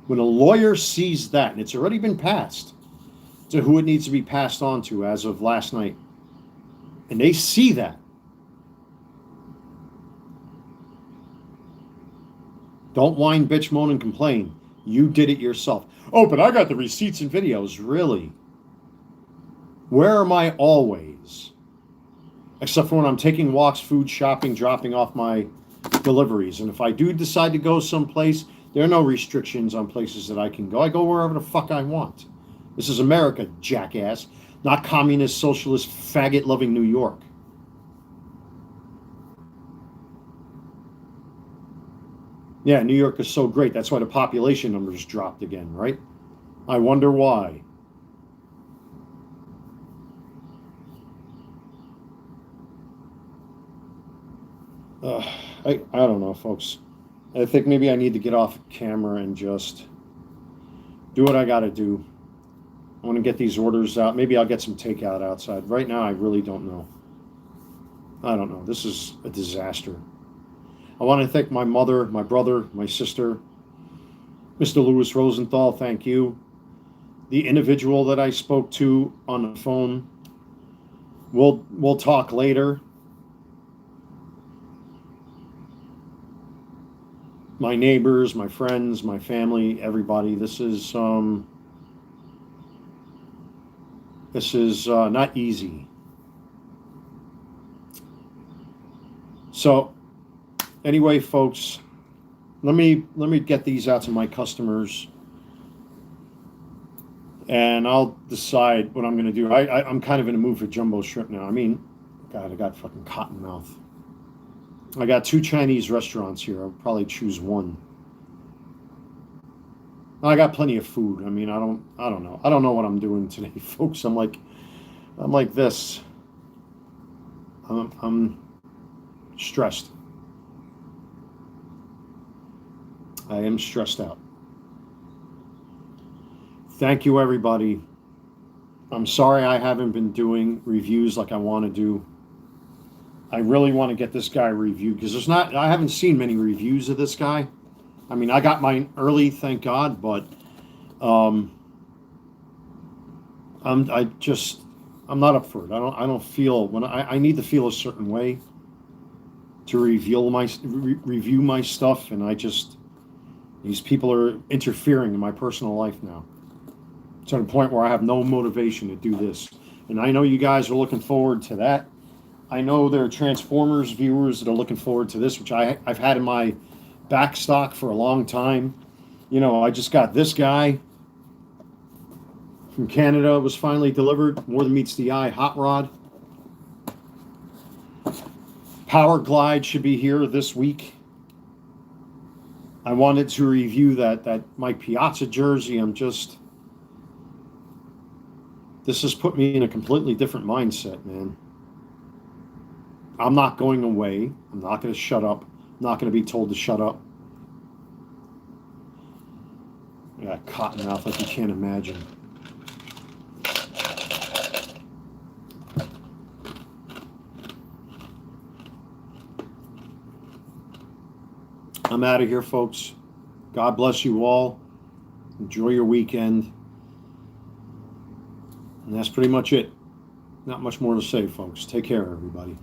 when a lawyer sees that, and it's already been passed to who it needs to be passed on to as of last night, and they see that, don't whine, bitch, moan, and complain. You did it yourself. Oh, but I got the receipts and videos. Really? Where am I always? Except for when I'm taking walks, food, shopping, dropping off my deliveries. And if I do decide to go someplace, there are no restrictions on places that I can go. I go wherever the fuck I want. This is America, jackass. Not communist, socialist, faggot-loving New York. Yeah, New York is so great. That's why the population numbers dropped again, right? I wonder why. I don't know, folks. I think maybe I need to get off camera and just do what I got to do. I want to get these orders out. Maybe I'll get some takeout outside. Right now, I really don't know. I don't know. This is a disaster. I want to thank my mother, my brother, my sister, Mr. Louis Rosenthal, thank you. The individual that I spoke to on the phone. We'll talk later. My neighbors, my friends, my family, everybody. This is not easy. So anyway, folks, let me get these out to my customers, and I'll decide what I'm going to do. I'm kind of in a mood for jumbo shrimp now. I mean, God, I got fucking cotton mouth. I got 2 Chinese restaurants here. I'll probably choose one. I got plenty of food. I mean, I don't know. I don't know what I'm doing today, folks. I'm like this. I'm stressed. I am stressed out. Thank you, everybody. I'm sorry I haven't been doing reviews like I want to do. I really want to get this guy reviewed because I haven't seen many reviews of this guy. I mean, I got mine early, thank God, but I'm not up for it. I don't feel when I need to feel a certain way to review my stuff, and these people are interfering in my personal life now. To the point where I have no motivation to do this. And I know you guys are looking forward to that. I know there are Transformers viewers that are looking forward to this, which I've had in my back stock for a long time. I just got this guy from Canada, was finally delivered. More than meets the eye, hot rod. Power Glide should be here this week. I wanted to review that Mike Piazza jersey. This has put me in a completely different mindset, man. I'm not going away. I'm not going to shut up. I'm not going to be told to shut up. I got cotton mouth like you can't imagine. I'm out of here, folks. God bless you all. Enjoy your weekend. And that's pretty much it. Not much more to say, folks. Take care, everybody.